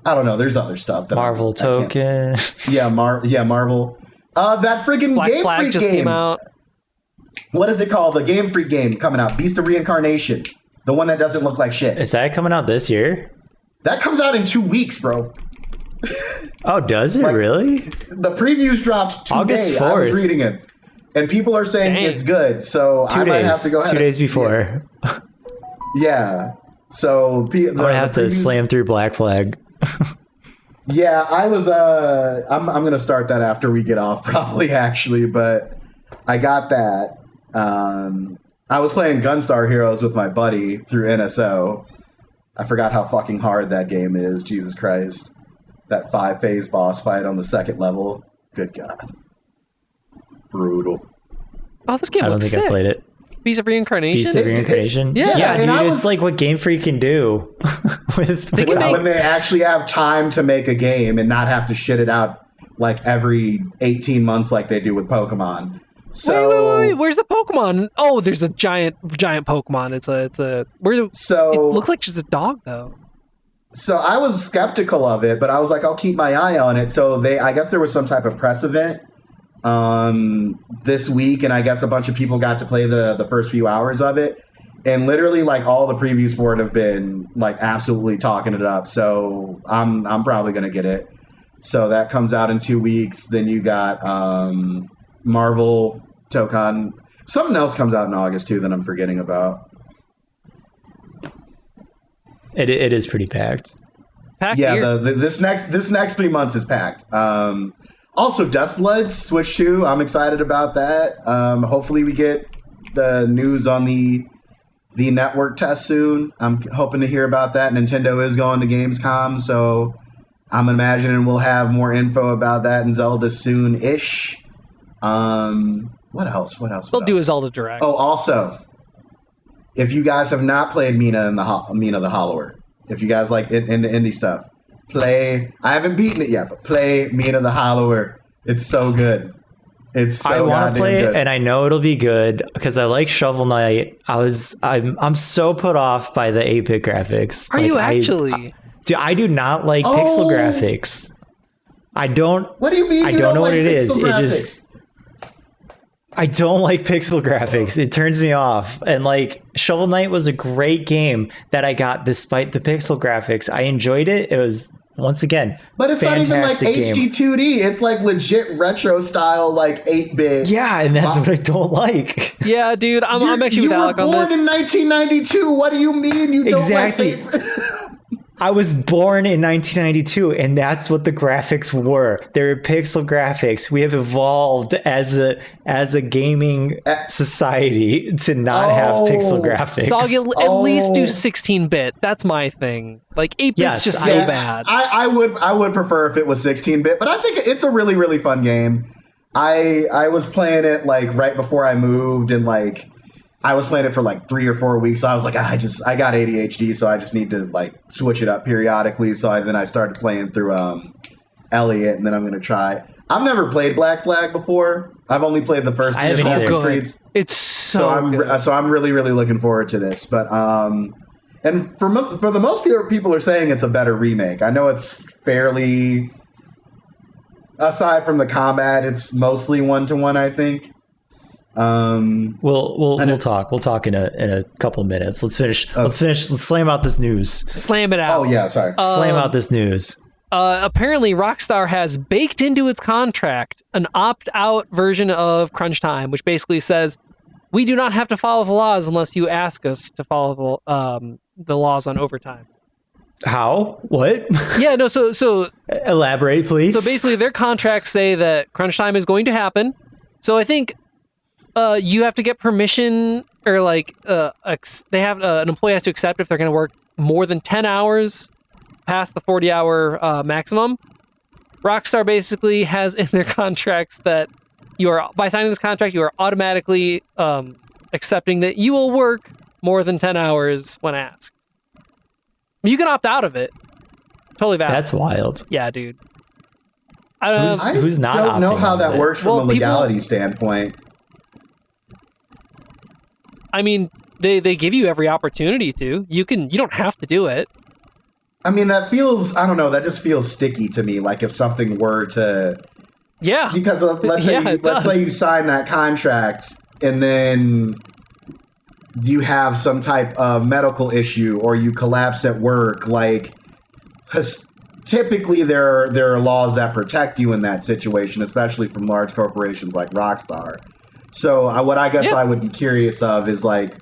I don't know. There's other stuff that Marvel Token. Marvel. That freaking Black Game Flag Freak just game. came out. What is it called? The Game Freak game coming out. Beast of Reincarnation. The one that doesn't look like shit. Is that coming out this year? That comes out in 2 weeks, bro. Oh, does it really? The previews dropped today. August 4th. I was reading it. And people are saying Dang. it's good. So I might have to go ahead. 2 days before. Yeah. So I'm going to have to slam through Black Flag. Yeah, I was. I'm gonna start that after we get off, probably actually. But I got that. I was playing Gunstar Heroes with my buddy through NSO. I forgot how fucking hard that game is. Jesus Christ, that 5-phase boss fight on the 2nd level. Good God, brutal. Oh, this game I don't looks think sick. I played it. Beast of Reincarnation. Beast of Reincarnation? Yeah, dude, and it's like what Game Freak can do. When they actually have time to make a game and not have to shit it out like every 18 months like they do with Pokemon. So wait, where's the Pokemon? Oh, there's a giant Pokemon. It's a it looks like just a dog though. So I was skeptical of it, but I was like, I'll keep my eye on it. So I guess there was some type of press event this week, and I guess a bunch of people got to play the first few hours of it. And literally, like, all the previews for it have been like absolutely talking it up. So I'm probably gonna get it. So that comes out in 2 weeks. Then you got Marvel Tokan. Something else comes out in August too that I'm forgetting about. It is pretty packed. Yeah, this next 3 months is packed. Also, Dustblood Switch 2. I'm excited about that. Hopefully, we get the news on the network test soon. I'm hoping to hear about that. Nintendo is going to Gamescom, so I'm imagining we'll have more info about that in Zelda soon-ish. What else? They'll do a Zelda Direct. Oh, also, if you guys have not played Mina the Hollower, if you guys like into indie stuff, play. I haven't beaten it yet, but play Mina the Hollower. It's so good. It's so I want to play good. it, and I know it'll be good because I like Shovel Knight. I'm so put off by the 8-bit graphics. Are you actually? I do not like pixel graphics. I don't. What do you mean? I don't know what it is. Graphics? I don't like pixel graphics. It turns me off. And like Shovel Knight was a great game that I got despite the pixel graphics. I enjoyed it. It was, once again, but it's not even like HD 2D. It's like legit retro style, like 8-bit. Yeah, and that's what I don't like. Yeah, dude, I'm actually with Alec on this. You were born in 1992. What do you mean you don't like I was born in 1992, and that's what the graphics were. They were pixel graphics. We have evolved as a gaming society to not have pixel graphics. Dog, at least do 16-bit. That's my thing. Like 8-bit's just so bad. I would prefer if it was 16-bit, but I think it's a really, really fun game. I was playing it like right before I moved, and like I was playing it for like 3 or 4 weeks. So I was like, I got ADHD, so I just need to like switch it up periodically. So then I started playing through Elliot, and then I'm gonna try. I've never played Black Flag before. I've only played the first. It's so good. It's so good. So I'm really, really looking forward to this. But and for the most people are saying it's a better remake. I know it's fairly. Aside from the combat, it's mostly 1-to-1, I think. We'll talk in a couple of minutes. Let's finish. Let's slam out this news. Slam it out. Oh yeah, sorry. Slam out this news. Apparently Rockstar has baked into its contract an opt-out version of crunch time, which basically says we do not have to follow the laws unless you ask us to follow the laws on overtime. How? What? Yeah, no, so elaborate, please. So basically their contracts say that crunch time is going to happen. So I think you have to get permission, or like they have an employee has to accept if they're going to work more than 10 hours past the 40-hour maximum. Rockstar basically has in their contracts that by signing this contract, you are automatically accepting that you will work more than 10 hours when asked. You can opt out of it. Totally valid. That's wild. Yeah, dude. Who's not? I don't know how that works from a legality standpoint. I mean, they give you every opportunity to. You don't have to do it. I mean, that feels, I don't know, that just feels sticky to me. Like if something were to, Yeah. because let's say you sign that contract and then you have some type of medical issue or you collapse at work, like typically there are laws that protect you in that situation, especially from large corporations like Rockstar. So what I guess I would be curious of is like,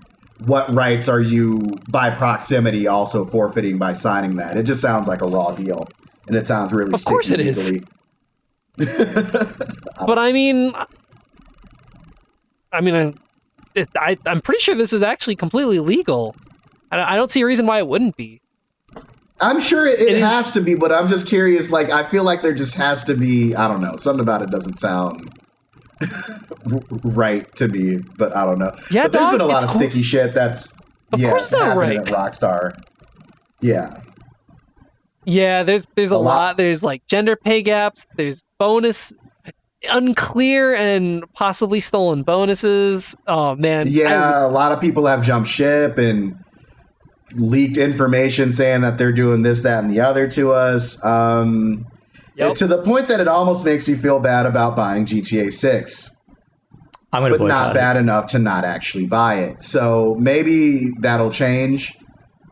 what rights are you by proximity also forfeiting by signing that? It just sounds like a raw deal, and it sounds really. Of course, it legally. is. But I mean, I'm pretty sure this is actually completely legal. I don't see a reason why it wouldn't be. I'm sure it has to be, but I'm just curious. Like, I feel like there just has to be. I don't know. Something about it doesn't sound right to me, but I don't know. Yeah, but there's been a lot of sticky shit that's of course it's not right at Rockstar. Yeah. Yeah, there's a lot. There's like gender pay gaps. There's unclear and possibly stolen bonuses. Oh man. Yeah, a lot of people have jumped ship and leaked information saying that they're doing this, that, and the other to us. To the point that it almost makes me feel bad about buying GTA 6. I'm going to boycott not bad enough to not actually buy it. So maybe that'll change.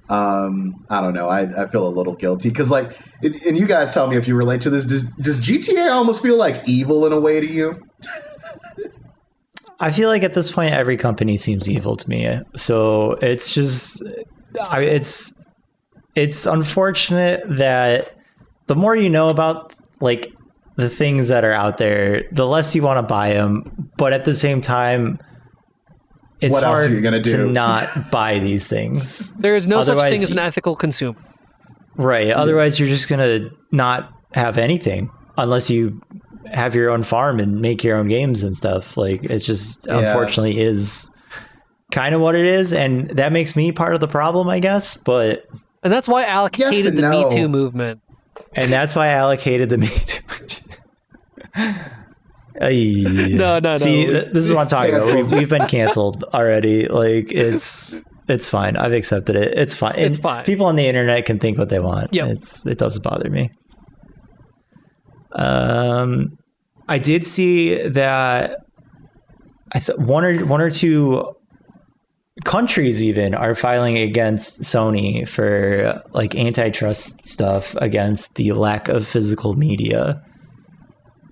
I don't know. I feel a little guilty because, like, and you guys tell me if you relate to this. Does GTA almost feel like evil in a way to you? I feel like at this point, every company seems evil to me. So it's just, it's unfortunate that the more you know about like the things that are out there, the less you want to buy them. But at the same time, it's hard to not buy these things. There is no such thing as an ethical consumer. Right. Otherwise, you're just going to not have anything unless you have your own farm and make your own games and stuff. Like, it's just, unfortunately, is kind of what it is. And that makes me part of the problem, I guess. And that's why Alec hated the Me Too movement. And that's why I allocated the Me Too. No. See, this is what I'm talking about. We've been canceled already. Like, it's fine. I've accepted it. It's fine. It's fine. People on the internet can think what they want. Yep. It doesn't bother me. I did see that one or two countries even are filing against Sony for like antitrust stuff against the lack of physical media,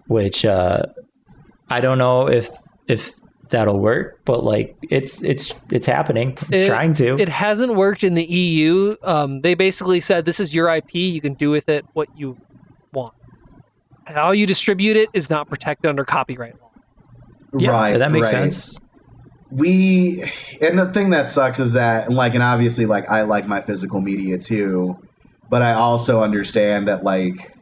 which I don't know if that'll work, but like it's happening. It's trying to. It hasn't worked in the EU. They basically said this is your IP. You can do with it what you want. How you distribute it is not protected under copyright law. Yeah, right, that makes sense. And the thing that sucks is that, like, and obviously, like, I like my physical media too, but I also understand that, like,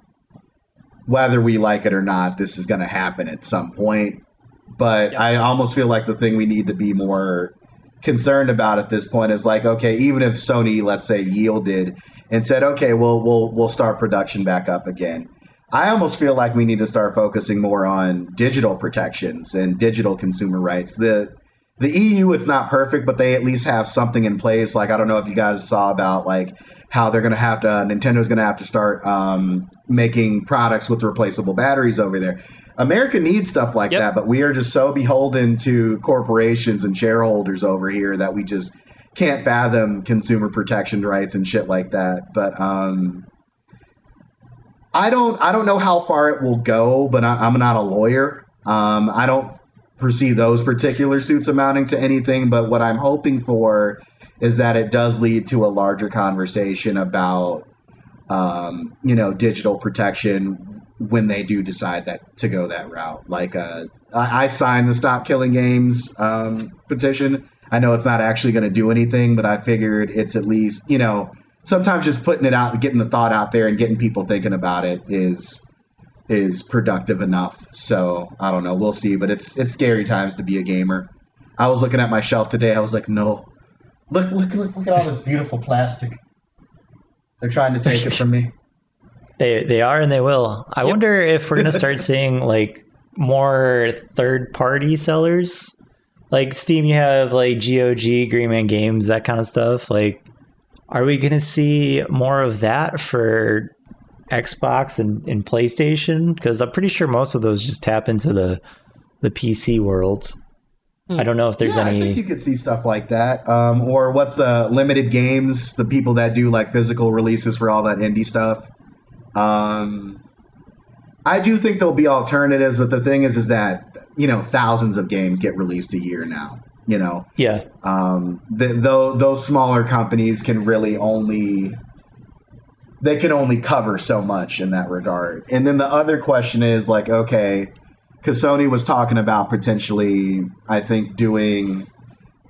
whether we like it or not, this is going to happen at some point. But I almost feel like the thing we need to be more concerned about at this point is like, okay, even if Sony, let's say, yielded and said, okay, we'll start production back up again. I almost feel like we need to start focusing more on digital protections and digital consumer rights. The EU, it's not perfect, but they at least have something in place. Like, I don't know if you guys saw about like how they're going to have to, Nintendo's going to have to start making products with replaceable batteries over there. America needs stuff like that, but we are just so beholden to corporations and shareholders over here that we just can't fathom consumer protection rights and shit like that. But I don't know how far it will go, but I'm not a lawyer. I don't foresee those particular suits amounting to anything, but what I'm hoping for is that it does lead to a larger conversation about, digital protection when they do decide to go that route. Like, I signed the Stop Killing Games petition. I know it's not actually going to do anything, but I figured it's at least, sometimes just putting it out, getting the thought out there and getting people thinking about it is productive enough. So I don't know. We'll see. But it's scary times to be a gamer. I was looking at my shelf today. I was like, no, look at all this beautiful plastic. They're trying to take it from me. They are, and they will. I wonder if we're going to start seeing like more third-party sellers. Like Steam, you have like GOG, Green Man Games, that kind of stuff. Like, are we going to see more of that for Xbox and PlayStation? Because I'm pretty sure most of those just tap into the PC world. I don't know if there's any. I think you could see stuff like that. Or what's limited games, the people that do like physical releases for all that indie stuff. I do think there'll be alternatives, but the thing is that, thousands of games get released a year now, Yeah. Those smaller companies can really only cover so much in that regard. And then the other question is like, okay, because Sony was talking about potentially, I think, doing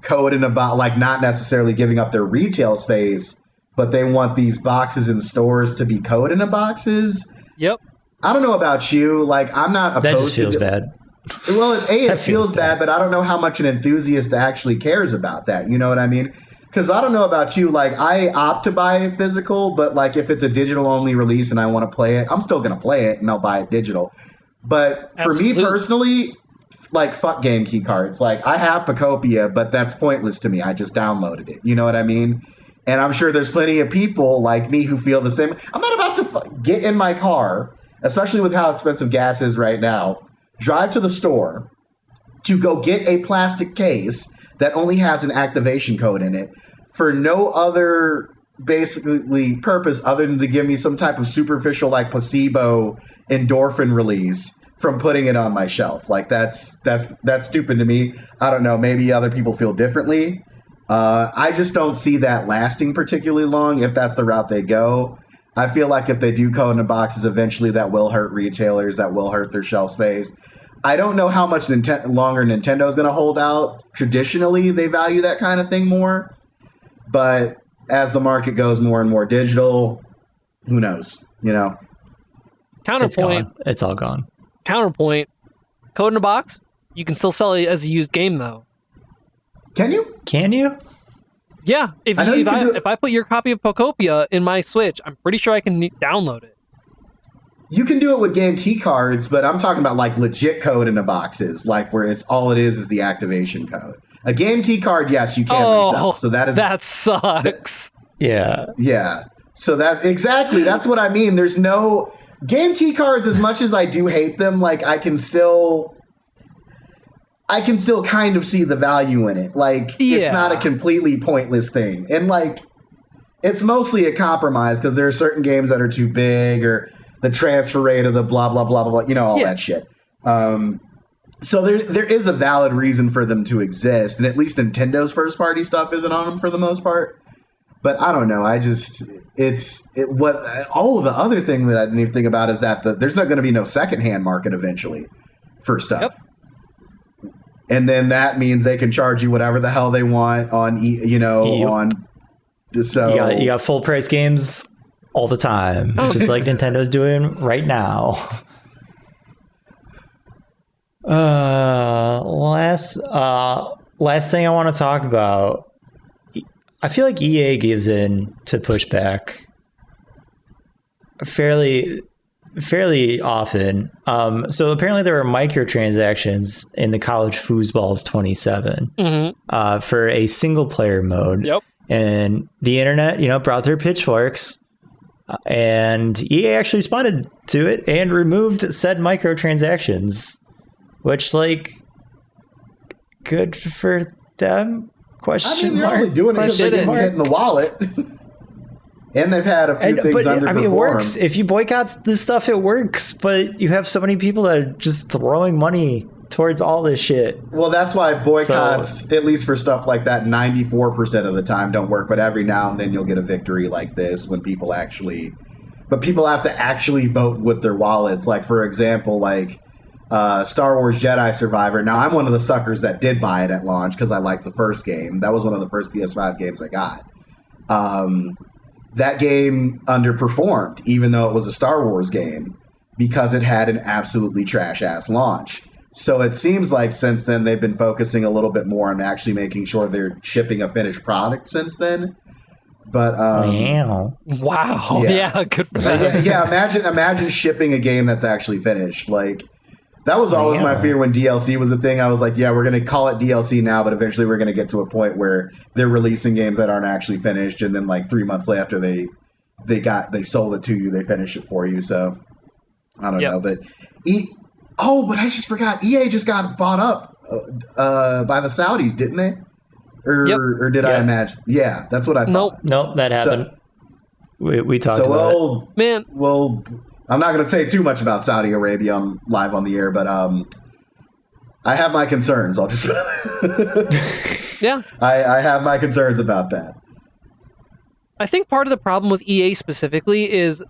code in about like not necessarily giving up their retail space, but they want these boxes in stores to be code in the boxes. Yep. I don't know about you. Like, I'm not opposed That just feels bad. Well, it feels bad, but I don't know how much an enthusiast actually cares about that. You know what I mean? Because I don't know about you. Like, I opt to buy physical, but like if it's a digital only release and I want to play it, I'm still going to play it and I'll buy it digital. But for me personally, like, fuck game key cards. Like, I have Pacopia, but that's pointless to me. I just downloaded it. You know what I mean? And I'm sure there's plenty of people like me who feel the same. I'm not about to get in my car, especially with how expensive gas is right now, drive to the store to go get a plastic case that only has an activation code in it for no other basically purpose other than to give me some type of superficial like placebo endorphin release from putting it on my shelf. Like that's stupid to me. I don't know, maybe other people feel differently. I just don't see that lasting particularly long if that's the route they go. I feel like if they do code in the boxes eventually, that will hurt retailers, that will hurt their shelf space. I don't know how much longer Nintendo is going to hold out. Traditionally, they value that kind of thing more. But as the market goes more and more digital, who knows? Counterpoint. It's all gone. Counterpoint. Code in a box. You can still sell it as a used game, though. Can you? Can you? Yeah. If I put your copy of Pocopia in my Switch, I'm pretty sure I can download it. You can do it with game key cards, but I'm talking about like legit code in the boxes, like where it's all it is the activation code. A game key card, yes, you can resell. So that sucks. Yeah. Yeah. So that's what I mean. There's no game key cards. As much as I do hate them, like I can still kind of see the value in it. Like It's not a completely pointless thing, and like it's mostly a compromise because there are certain games that are too big or the transfer rate of the blah blah blah blah blah. All that shit. So there is a valid reason for them to exist, and at least Nintendo's first party stuff isn't on them for the most part. But I don't know. All of the other thing that I didn't even think about is that there's not going to be no secondhand market eventually for stuff. Yep. And then that means they can charge you whatever the hell they want on on. So you got full price games all the time, just like Nintendo's doing right now. Last thing I want to talk about. I feel like EA gives in to pushback fairly often. So apparently there were microtransactions in the College Foosball's 27 for a single player mode. Yep. And the internet, brought their pitchforks, and EA actually responded to it and removed said microtransactions, which, like, good for them? Question they're mark. only doing it because they didn't hit in the wallet. And they've had a few things underperform. It works. If you boycott this stuff, it works. But you have so many people that are just throwing money towards all this shit. Well, that's why boycotts, at least for stuff like that, 94% of the time don't work. But every now and then you'll get a victory like this when people actually... But people have to actually vote with their wallets. Like, for example, like Star Wars Jedi Survivor. Now, I'm one of the suckers that did buy it at launch because I liked the first game. That was one of the first PS5 games I got. That game underperformed, even though it was a Star Wars game, because it had an absolutely trash-ass launch. So it seems like since then they've been focusing a little bit more on actually making sure they're shipping a finished product since then. But wow, yeah, good for that. Yeah, imagine shipping a game that's actually finished. Like, That was always my Yeah. fear when DLC was a thing. I was like, yeah, we're going to call it DLC now, but eventually we're going to get to a point where they're releasing games that aren't actually finished, and then like 3 months after they sold it to you, they finish it for you. So I don't know, but but I just forgot. EA just got bought up by the Saudis, didn't they? Or did I imagine? Yeah, that's what I thought. Nope, that happened. We talked about it. Man. Well, I'm not going to say too much about Saudi Arabia live on the air, but I have my concerns. I'll just Yeah. I have my concerns about that. I think part of the problem with EA specifically is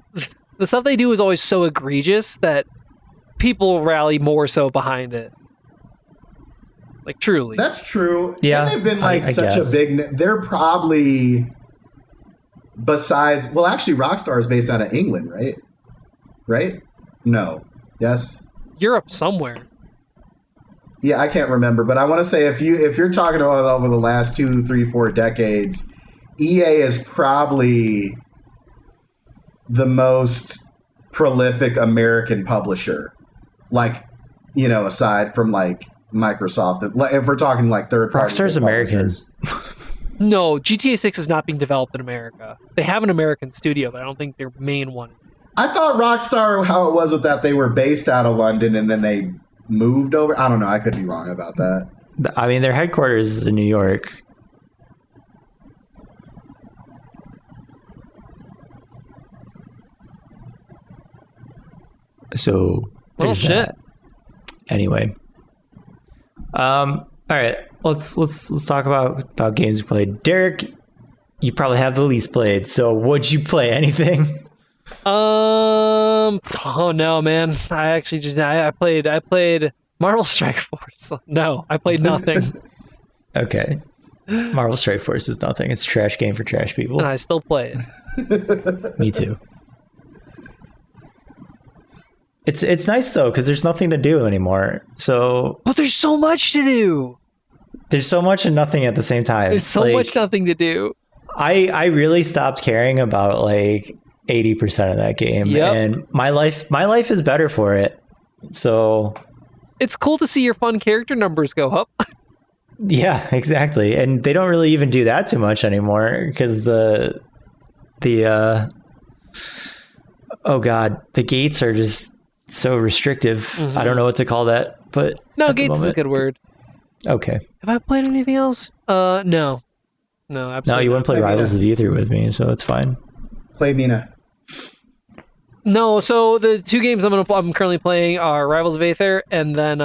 the stuff they do is always so egregious that people rally more so behind it. Like, truly. That's true. Yeah, And they've been like I such guess. a big. They're probably besides. Well, actually, Rockstar is based out of England, right? Right? No. Yes. Europe somewhere. Yeah, I can't remember, but I want to say if you're talking about over the last 2, 3, 4 decades, EA is probably the most prolific American publisher. Like, aside from like Microsoft, if we're talking like third party. Rockstar's American. No, GTA 6 is not being developed in America. They have an American studio, but I don't think their main one. I thought Rockstar, how it was with that, they were based out of London and then they moved over. I don't know. I could be wrong about that. I mean, their headquarters is in New York. So there's shit. that. Anyway, all right. Let's talk about games we played. Derek, you probably have the least played. So would you play anything? Oh no, man! I actually I played Marvel Strike Force. No, I played nothing, Okay. Marvel Strike Force is nothing. It's a trash game for trash people. and I still play it. Me too. It's nice though because there's nothing to do anymore. So But there's so much to do. there's so much and nothing at the same time. There's so much nothing to do. I really stopped caring about like 80% of that game, Yep. and my life is better for it. So It's cool to see your fun character numbers go up. yeah, exactly. And they don't really even do that too much anymore because the oh god, the gates are just so restrictive. I don't know what to call that, but No, at the gates is a moment- good word. Okay. Have I played anything else? No, No, absolutely. you wouldn't play Maybe Rivals of Ether with me, so it's fine. Play Mina. No, so the two games I'm currently playing are Rivals of Aether and then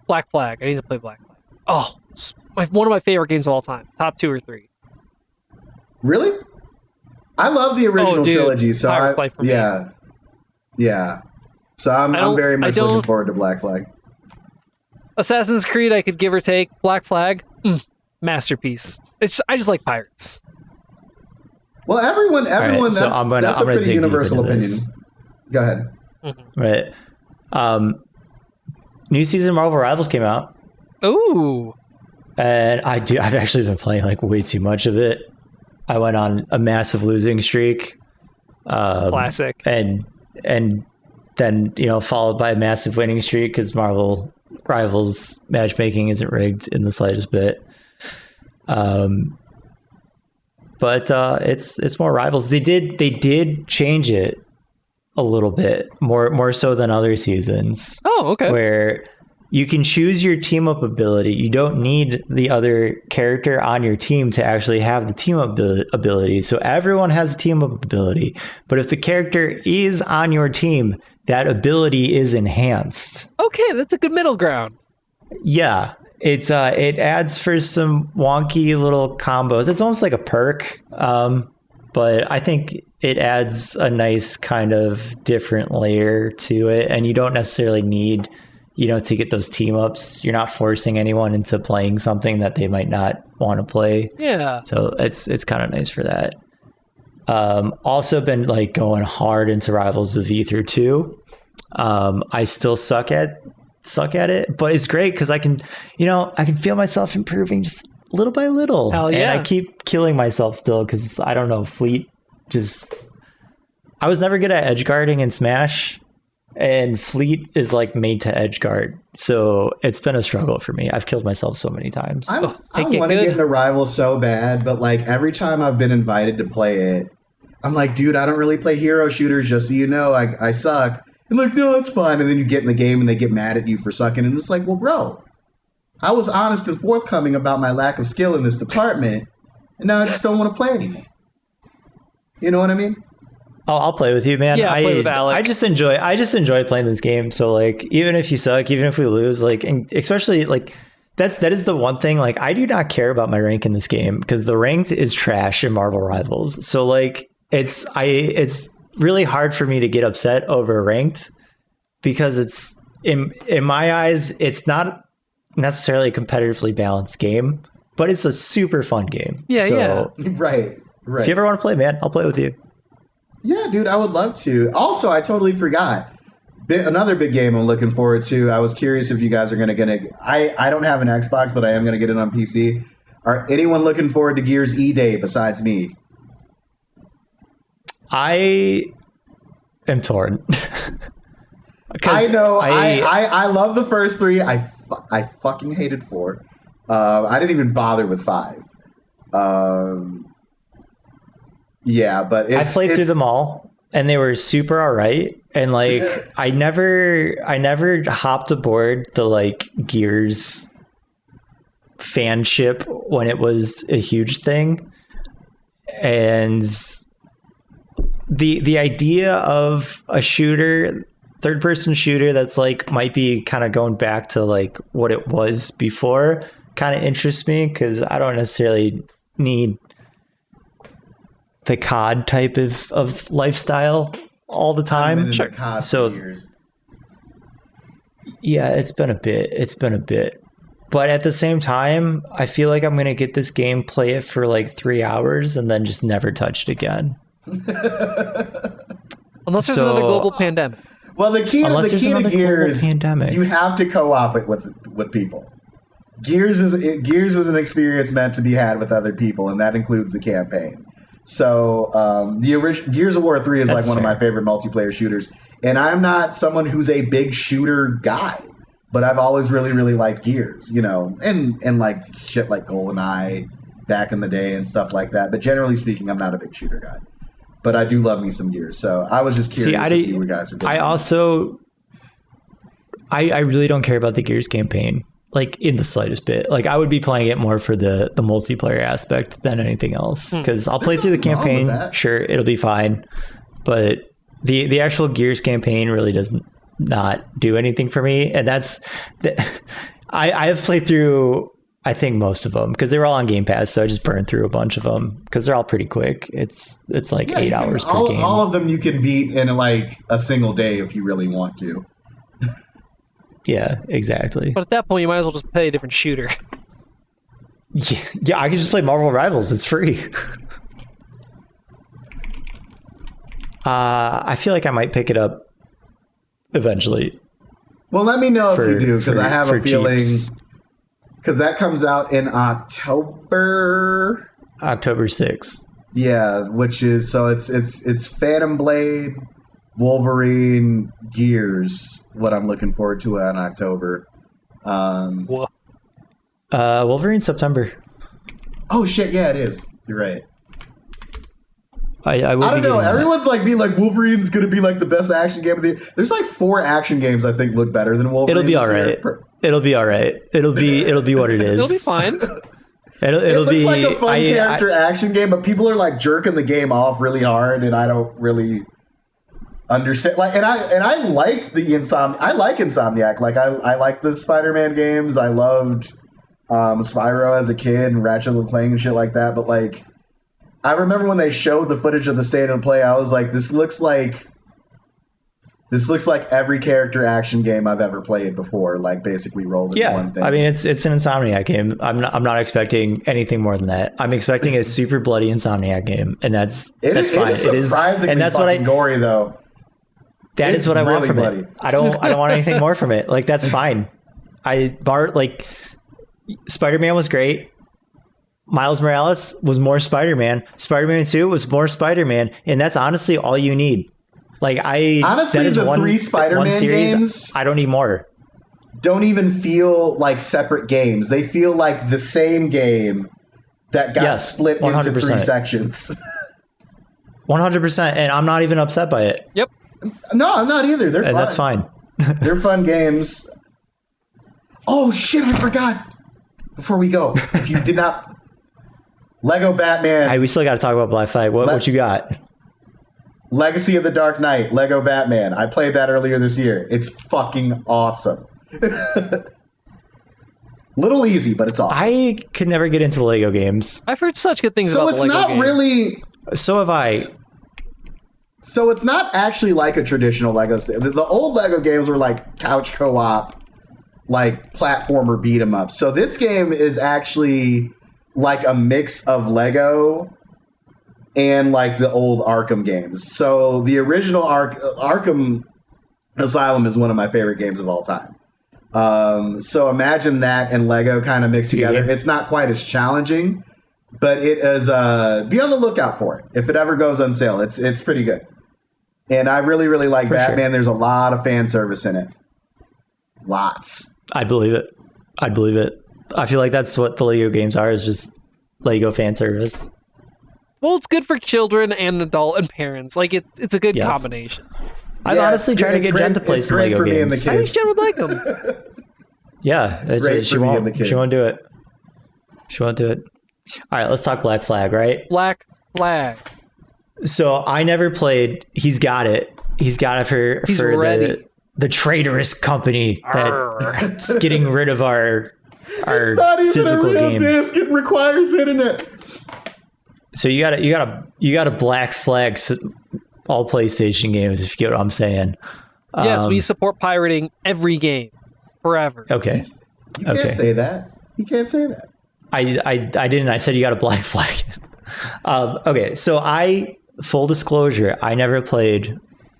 Black Flag. I need to play Black Flag. Oh, it's one of my favorite games of all time. Top 2 or 3. Really? I love the original dude. trilogy, so Pirate's Life for me. yeah. So I'm very much looking forward to Black Flag. Assassin's Creed, I could give or take. Black Flag, masterpiece. I just like pirates. Well, everyone, right, so that's a pretty dig deep universal into opinion. this. Go ahead. Right. New season of Marvel Rivals came out, Ooh, and I've actually been playing like way too much of it. I went on a massive losing streak. classic. And then followed by a massive winning streak because Marvel Rivals matchmaking isn't rigged in the slightest bit. But it's more Rivals. They did change it a little bit more so than other seasons. Oh, okay. Where you can choose your team up ability. You don't need the other character on your team to actually have the team up ability. So everyone has a team up ability. But if the character is on your team, that ability is enhanced. Okay, that's a good middle ground. Yeah. It adds for some wonky little combos. It's almost like a perk. But I think it adds a nice kind of different layer to it. And you don't necessarily need to get those team ups. You're not forcing anyone into playing something that they might not want to play. Yeah. So it's kind of nice for that. Also been like going hard into Rivals of Ether 2. I still suck at it, but it's great because I can feel myself improving just little by little. Hell yeah. And I keep killing myself still because I don't know, Fleet I was never good at edge guarding in Smash. and Fleet is like made to edgeguard, so it's been a struggle for me. I've killed myself so many times. I want to get into Rival so bad, but like every time I've been invited to play it, I'm like, dude, I don't really play hero shooters, just so you know. I suck. And like, no, it's fine. And then you get in the game and they get mad at you for sucking. And it's like, well, bro, I was honest and forthcoming about my lack of skill in this department, and now I just don't want to play anymore. You know what I mean? Oh, I'll play with you, man. Yeah, play with Alec. I just enjoy playing this game. So like, even if you suck, even if we lose, like, and especially like that is the one thing. Like, I do not care about my rank in this game because the ranked is trash in Marvel Rivals. So like, it's really hard for me to get upset over ranked because it's in my eyes, it's not necessarily a competitively balanced game, but it's a super fun game. Yeah. Right. If you ever want to play, man, I'll play with you. Yeah, dude, I would love to. Also, I totally forgot. Another big game I'm looking forward to. I was curious if you guys are going to get it. I don't have an Xbox, but I am going to get it on PC. Are anyone looking forward to Gears E-Day besides me? I am torn. I know. I love the first three. I fucking hated 4. I didn't even bother with 5. Yeah, but I played through them all, and they were super all right. And like, I never hopped aboard the like Gears fanship when it was a huge thing, and the idea of a shooter, third person shooter that's like might be kind of going back to like what it was before kind of interests me because I don't necessarily need the COD type of lifestyle all the time. Sure. So yeah, it's been a bit. But at the same time, I feel like I'm going to get this game, play it for like 3 hours and then just never touch it again. Unless there's another global pandemic. Well, the key to Gears, pandemic. You have to co-op it with people. Gears is an experience meant to be had with other people, and that includes the campaign. So the original Gears of War 3 is like one of my favorite multiplayer shooters, and I'm not someone who's a big shooter guy, but I've always really, really liked Gears, you know, and like shit like GoldenEye back in the day and stuff like that. But generally speaking, I'm not a big shooter guy, but I do love me some Gears. So I was just curious if you guys are. I really don't care about the Gears campaign. Like in the slightest bit. Like I would be playing it more for the multiplayer aspect than anything else. Because I'll play through the campaign. Sure, it'll be fine. But the actual Gears campaign really does not do anything for me. And I have played through, I think, most of them because they were all on Game Pass. So I just burned through a bunch of them because they're all pretty quick. It's like 8 hours per game. All of them you can beat in like a single day if you really want to. Yeah, exactly. But at that point, you might as well just play a different shooter. Yeah, I can just play Marvel Rivals. It's free. I feel like I might pick it up eventually. Well, let me know if you do, because I have a feeling... Because that comes out in October 6th. Yeah, which is... So it's Phantom Blade, Wolverine, Gears... what I'm looking forward to in October. Wolverine September. Oh shit, yeah, it is. You're right. I don't know. Everyone's like being like Wolverine's gonna be like the best action game of the year. There's like 4 action games I think look better than Wolverine. It'll be all right. It'll be all right. It'll be what it is. It'll be fine. It looks like a fun character action game, but people are like jerking the game off really hard, and I don't really understand. Like, and I like I like Insomniac. Like, I like the Spider-Man games. I loved Spyro as a kid and Ratchet and Clank and shit like that. But like, I remember when they showed the footage of the state of play, I was like, this looks like every character action game I've ever played before, like basically rolled into one thing. I mean, it's an Insomniac game. I'm not expecting anything more than that. I'm expecting a super bloody Insomniac game, and that's fine. It is surprisingly and that's fucking gory, though. That is what I want from it. I don't want anything more from it. Like, that's fine. Spider-Man was great. Miles Morales was more Spider-Man. Spider-Man 2 was more Spider-Man, and that's honestly all you need. Like I honestly, that is the one, 3 one Spider-Man series, games I don't need more. don't even feel like separate games. They feel like the same game that got split 100%. into 3 sections. 100%, and I'm not even upset by it. Yep. No, I'm not either. They're fun. That's fine. They're fun games. Oh shit! I forgot. Before we go, if you did not, Lego Batman. Hey, we still got to talk about Black Flag. What you got? Legacy of the Dark Knight, Lego Batman. I played that earlier this year. It's fucking awesome. Little easy, but it's awesome. I could never get into Lego games. I've heard such good things So about it's the Lego not games. really. So have I. So it's not actually like a traditional Lego. The old Lego games were like couch co-op, like platformer beat 'em up. So this game is actually like a mix of Lego and like the old Arkham games. So the original Arkham Asylum is one of my favorite games of all time. So imagine that and Lego kind of mixed together. Yeah. It's not quite as challenging, but it is. Be on the lookout for it if it ever goes on sale. It's pretty good, and I really like For Batman. sure. There's a lot of fan service in it. Lots. I believe it. I feel like that's what the Lego games are, is just Lego fan service. Well, it's good for children and adult and parents. Like it's a good Yes. combination. I'm honestly trying to get Jen to play it's some great Lego for me and the games. I think kids. Jen would like them. Yeah, Great she for me and the won't. kids. She won't do it. She won't do it. All right, let's talk Black Flag, right? Black Flag. So I never played. He's got it. He's got it for ready. the traitorous company that's getting rid of our Not even physical a real games. disc. It requires internet. So you got a Black Flag all PlayStation games, if you get what I'm saying. Yes, we support pirating every game forever. Okay. You can't say that. You can't say that. I didn't. I said you got a Black Flag. Okay, so full disclosure, I never played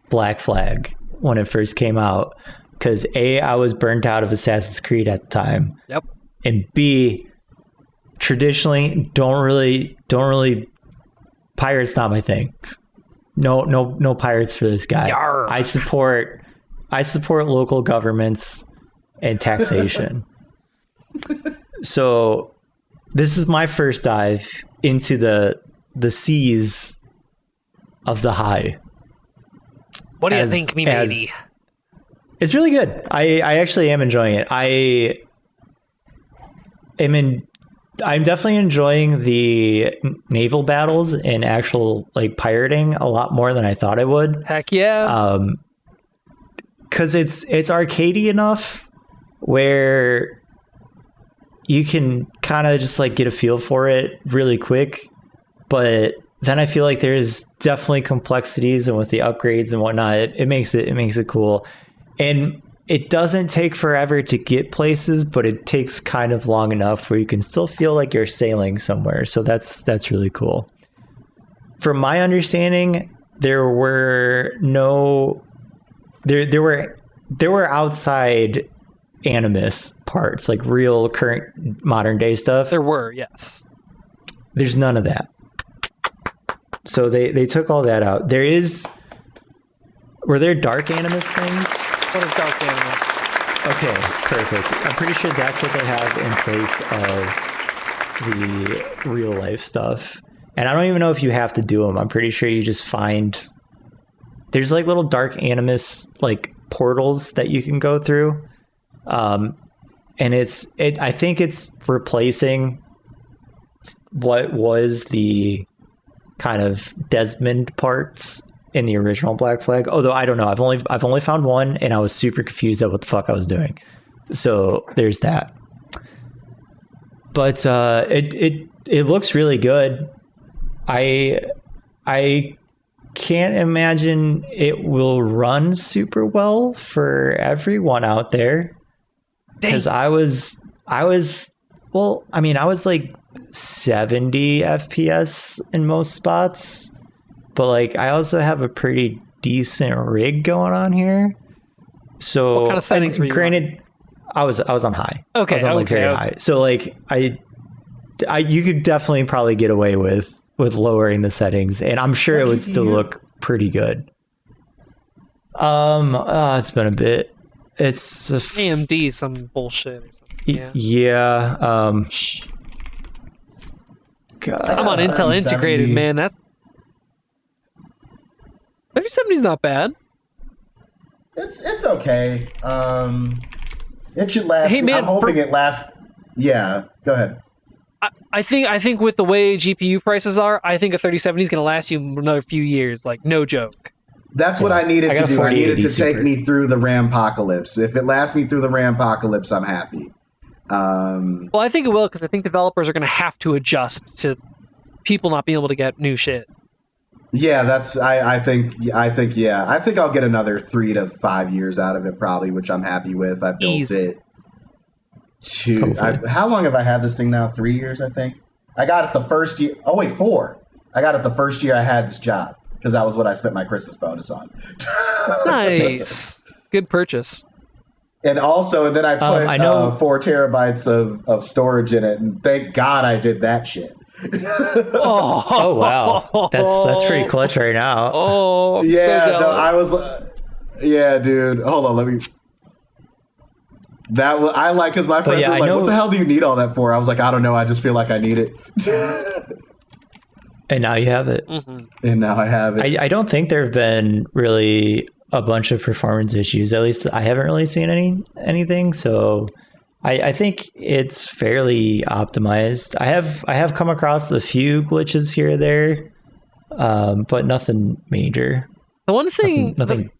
Black Flag when it first came out because A, I was burnt out of Assassin's Creed at the time. Yep. And B, traditionally don't really pirates not my thing. No pirates for this guy. Yarr. I support local governments and taxation. So this is my first dive into the seas of the high. What do you think, me baby? It's really good. I actually am enjoying it. I'm definitely enjoying the naval battles and actual like pirating a lot more than I thought I would. Heck yeah. Because it's arcadey enough where you can kind of just like get a feel for it really quick, but then I feel like there's definitely complexities, and with the upgrades and whatnot, it makes it cool. And it doesn't take forever to get places, but it takes kind of long enough where you can still feel like you're sailing somewhere. So that's really cool. From my understanding, there were outside Animus parts, like real current modern day stuff. There were, yes. There's none of that. So they took all that out. Were there dark Animus things? What is Dark Animus? Okay, perfect. I'm pretty sure that's what they have in place of the real life stuff. And I don't even know if you have to do them. I'm pretty sure you just find... There's like little dark Animus like portals that you can go through. And I think it's replacing what was the kind of Desmond parts in the original Black Flag. Although I don't know, I've only found one, and I was super confused at what the fuck I was doing. So there's that. But it looks really good. I can't imagine it will run super well for everyone out there. Because I was like 70 FPS in most spots, but like I also have a pretty decent rig going on here. So What kind of settings were you granted, I was on high. Okay, I was on like okay, very okay. high. So like you could definitely probably get away with lowering the settings, and I'm sure it would still look pretty good. It's been a bit. It's AMD, some bullshit or something. Yeah. God. I'm on Intel 3070. integrated, man. That's 3070's not bad. It's okay. It should last. Hey, man, I'm hoping it lasts. Yeah, go ahead. I think with the way GPU prices are, I think a 3070 is going to last you another few years. Like, no joke. That's what I needed to do. I needed to take me through the RAM-pocalypse. If it lasts me through the RAM-pocalypse, I'm happy. Well, I think it will, because I think developers are going to have to adjust to people not being able to get new shit. Yeah, I think I'll get another 3 to 5 years out of it probably, which I'm happy with. I built it to. How long have I had this thing now? 3 years, I think. I got it the first year. Oh wait, 4. I got it the first year I had this job because that was what I spent my Christmas bonus on. Nice, good purchase. And also, then I put 4 terabytes of storage in it, and thank God I did that shit. Oh wow, that's pretty clutch right now. Oh yeah, so no, I was, yeah, dude. Hold on, let me. That was I like because my friends were like, "What the hell do you need all that for?" I was like, "I don't know. I just feel like I need it." And now you have it. Mm-hmm. And now I have it. I don't think there have been really a bunch of performance issues. At least I haven't really seen anything. So I think it's fairly optimized. I have come across a few glitches here or there, but nothing major. The one thing nothing.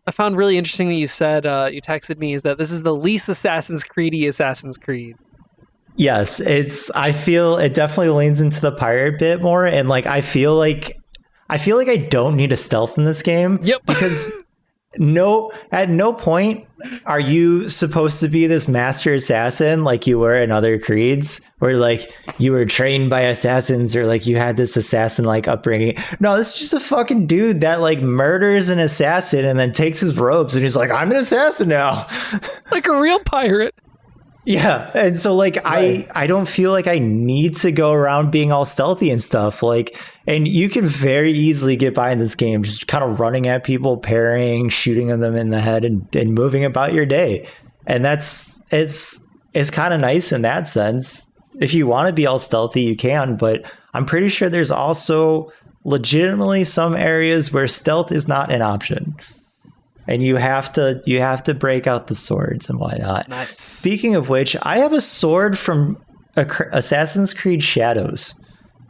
I found really interesting that you said, you texted me, is that this is the least Assassin's Creed-y Assassin's Creed. Yes, I feel it definitely leans into the pirate bit more, and like I feel like I don't need a stealth in this game. Yep. Because at no point are you supposed to be this master assassin like you were in other creeds, where like you were trained by assassins or like you had this assassin like upbringing. No, this is just a fucking dude that like murders an assassin and then takes his robes and he's like, I'm an assassin now. Like a real pirate. Yeah, and so like right. I don't feel like I need to go around being all stealthy and stuff. Like, and you can very easily get by in this game just kind of running at people, parrying, shooting them in the head, and moving about your day. And it's kind of nice in that sense. If you want to be all stealthy, you can, but I'm pretty sure there's also legitimately some areas where stealth is not an option. And you have to break out the swords and whatnot. Nice. Speaking of which, I have a sword from Assassin's Creed Shadows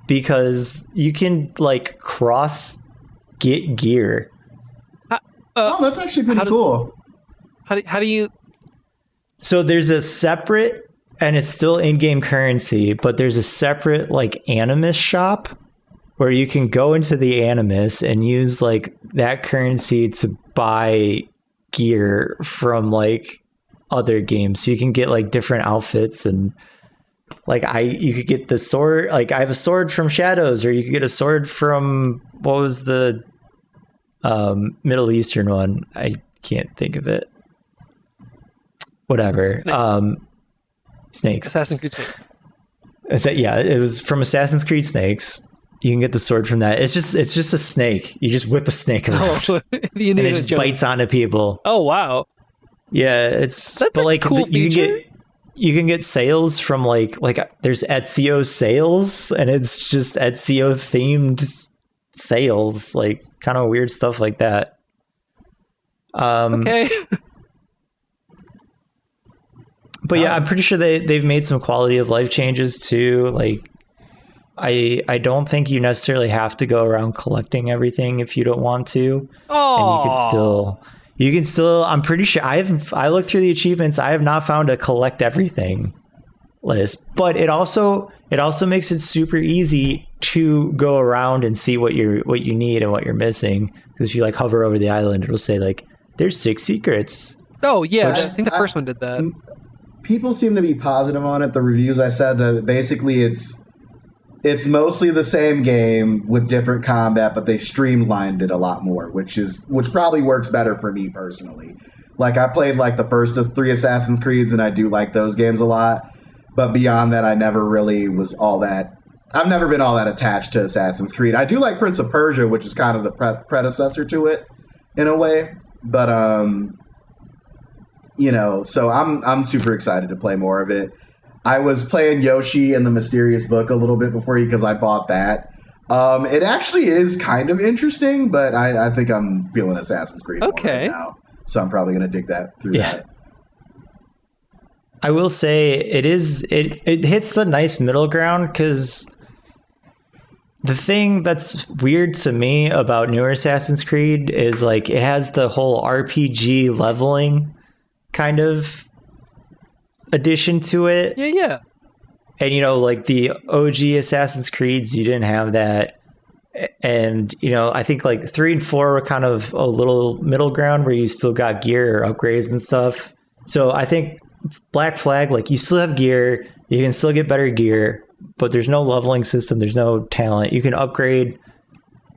because you can like get gear. That's actually pretty cool. How do you? So there's a separate, and it's still in-game currency, but there's a separate like Animus shop where you can go into the Animus and use like that currency to buy gear from like other games. So you can get like different outfits, and like you could get the sword. Like I have a sword from Shadows, or you could get a sword from what was the Middle Eastern one? I can't think of it. Whatever. Snakes. Assassin's Creed Snakes. It was from Assassin's Creed Snakes. You can get the sword from that. It's just a snake. You just whip a snake around, and it just bites onto people. Oh wow! Yeah, that's a cool feature. You can get sales from like there's Ezio sales, and it's just Ezio themed sales, like kind of weird stuff like that. Okay. But yeah, I'm pretty sure they've made some quality of life changes too. Like, I don't think you necessarily have to go around collecting everything if you don't want to. Oh. And you can still. I'm pretty sure I looked through the achievements. I have not found a collect everything list, but it also makes it super easy to go around and see what you need and what you're missing. Because if you like hover over the island, it'll say like there's 6 secrets. Oh yeah, I think the first one did that. People seem to be positive on it. The reviews I said that basically it's mostly the same game with different combat, but they streamlined it a lot more, which probably works better for me personally. Like I played like the first of 3 Assassin's Creeds, and I do like those games a lot. But beyond that, I never really was all that. I've never been all that attached to Assassin's Creed. I do like Prince of Persia, which is kind of the predecessor to it in a way. But so I'm super excited to play more of it. I was playing Yoshi and the Mysterious Book a little bit before you because I bought that. It actually is kind of interesting, but I think I'm feeling Assassin's Creed more right now, so I'm probably going to dig that through that. I will say it hits the nice middle ground, because the thing that's weird to me about newer Assassin's Creed is like it has the whole RPG leveling kind of addition to it. Yeah. And, like the OG Assassin's Creeds, you didn't have that. And, I think like 3 and 4 were kind of a little middle ground where you still got gear or upgrades and stuff. So I think Black Flag, like you still have gear, you can still get better gear, but there's no leveling system. There's no talent. You can upgrade,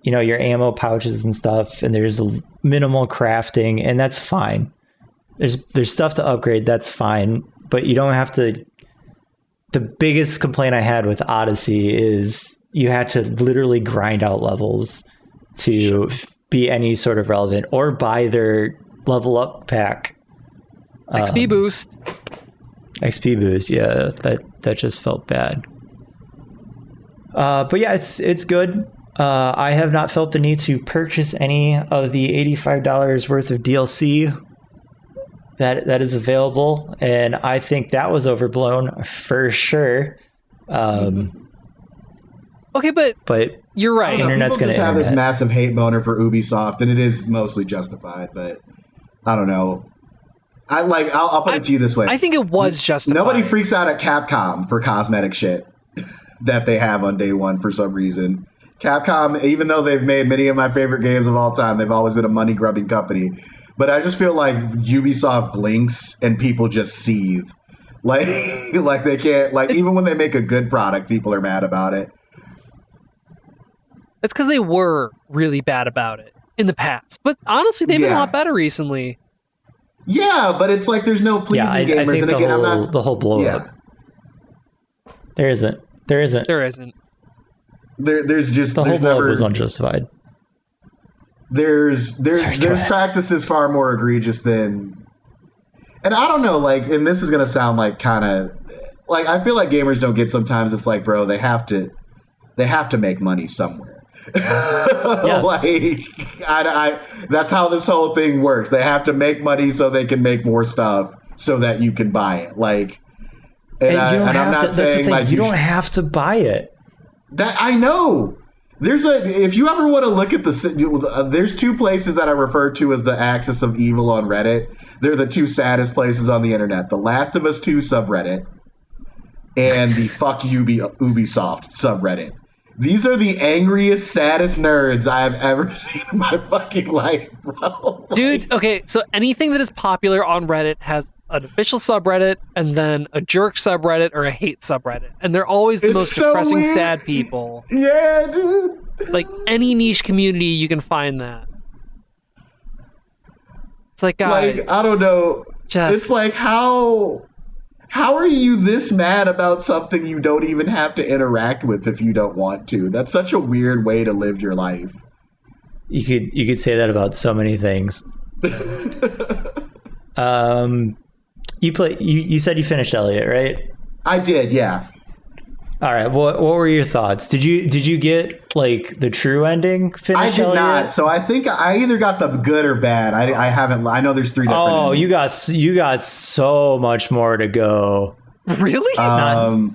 your ammo pouches and stuff, and there's minimal crafting, and that's fine. There's stuff to upgrade. That's fine. But you don't have to. The biggest complaint I had with Odyssey is you had to literally grind out levels to be any sort of relevant, or buy their level up pack. XP boost. Yeah, that just felt bad. But yeah, it's good. I have not felt the need to purchase any of the $85 worth of DLC that is available, and I think that was overblown for sure. Okay, but you're right. Internet's going to have this massive hate boner for Ubisoft, and it is mostly justified. But I don't know. I'll put it to you this way. I think it was justified. Nobody freaks out at Capcom for cosmetic shit that they have on day one for some reason. Capcom, even though they've made many of my favorite games of all time, they've always been a money-grubbing company. But I just feel like Ubisoft blinks and people just seethe. Like they can't, even when they make a good product, people are mad about it. It's because they were really bad about it in the past. But honestly, they've been a lot better recently. Yeah, but it's like there's no pleasing gamers. I think and again, the whole blow up. There isn't. There's just the whole blow up was unjustified. There's practices far more egregious than, and I don't know, and this is gonna sound kind of I feel like gamers don't get sometimes. It's like, bro, they have to make money somewhere. Yes. That's how this whole thing works. They have to make money so they can make more stuff so that you can buy it. I'm not saying you don't have to buy it. That I know. If you ever want to look at there's two places that I refer to as the axis of evil on Reddit. They're the two saddest places on the internet: the Last of Us 2 subreddit and the Fuck Ubisoft subreddit. These are the angriest, saddest nerds I have ever seen in my fucking life, bro. Dude, okay, so anything that is popular on Reddit has an official subreddit and then a jerk subreddit or a hate subreddit. And they're always the most depressing, weird. Sad people. Yeah, dude. Any niche community, you can find that. It's like, guys. I don't know. It's like, how are you this mad about something you don't even have to interact with if you don't want to? That's such a weird way to live your life. You could say that about so many things. You said you finished Elliot, right? I did, yeah. All right. What were your thoughts? Did you get the true ending finish? I did Elliot? not. So I think I either got the good or bad. I haven't. I know there's 3 different. Oh, endings. you got so much more to go. Really?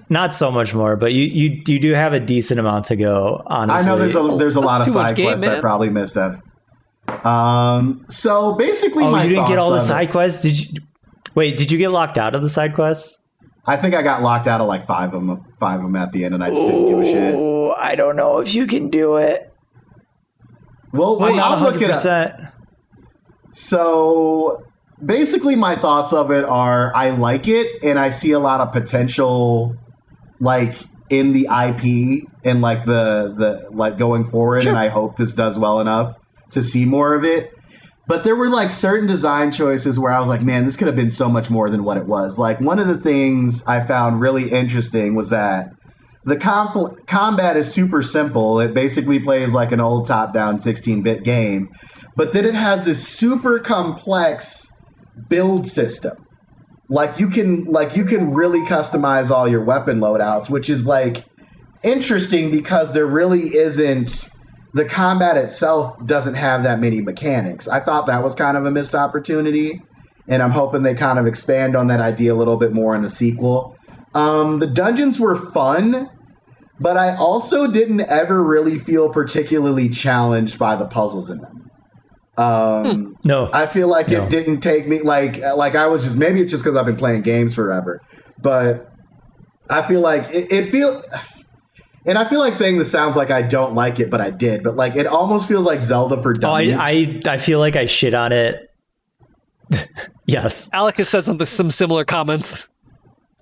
Not so much more, but you do have a decent amount to go. Honestly, I know there's a lot of side quests I probably missed out. So basically, you didn't get all the side quests. Did you get locked out of the side quests? I think I got locked out of 5 of them at the end, and I just didn't give a shit. I don't know if you can do it. Well, I'll look it up. So basically, my thoughts of it are: I like it, and I see a lot of potential, in the IP and the going forward. Sure. And I hope this does well enough to see more of it. But there were certain design choices where I was like, man, this could have been so much more than what it was. One of the things I found really interesting was that the combat is super simple. It basically plays like an old top-down 16-bit game, but then it has this super complex build system. Like you can really customize all your weapon loadouts, which is like interesting because there really isn't, the combat itself doesn't have that many mechanics. I thought that was kind of a missed opportunity, and I'm hoping they kind of expand on that idea a little bit more in the sequel. The dungeons were fun, but I also didn't ever really feel particularly challenged by the puzzles in them. No, I feel like it didn't take me like I was just, maybe it's just because I've been playing games forever, but I feel like and I feel like saying this sounds like I don't like it, but I did. But like it almost feels like Zelda for dummies. I feel like I shit on it. Yes, Alec has said some similar comments.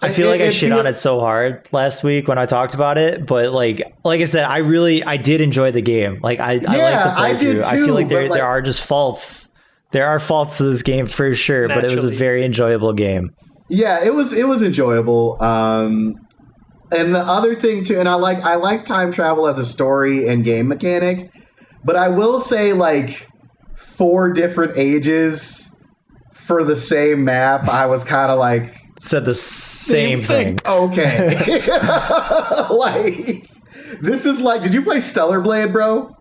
I feel like I shit on it so hard last week when I talked about it, but like I said, I did enjoy the game. Like I like the playthrough. I feel like there are just faults. There are faults to this game for sure, but it was a very enjoyable game. Yeah, it was enjoyable. And the other thing too, and I like time travel as a story and game mechanic, but I will say like 4 different ages for the same map, I was kind of like, said the same thing. Okay. Like, this is like, did you play Stellar Blade, bro?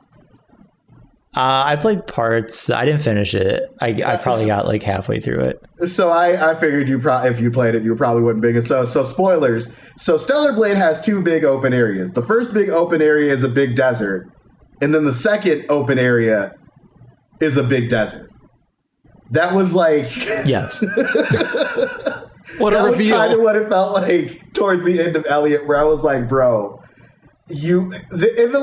I played parts. I didn't finish it. I probably got like halfway through it. So I figured if you played it, you probably wouldn't big. So spoilers. So Stellar Blade has 2 big open areas. The first big open area is a big desert, and then the second open area is a big desert. That was like, yes. What a reveal. That was kind of what it felt like towards the end of Elliot, where I was like, bro, even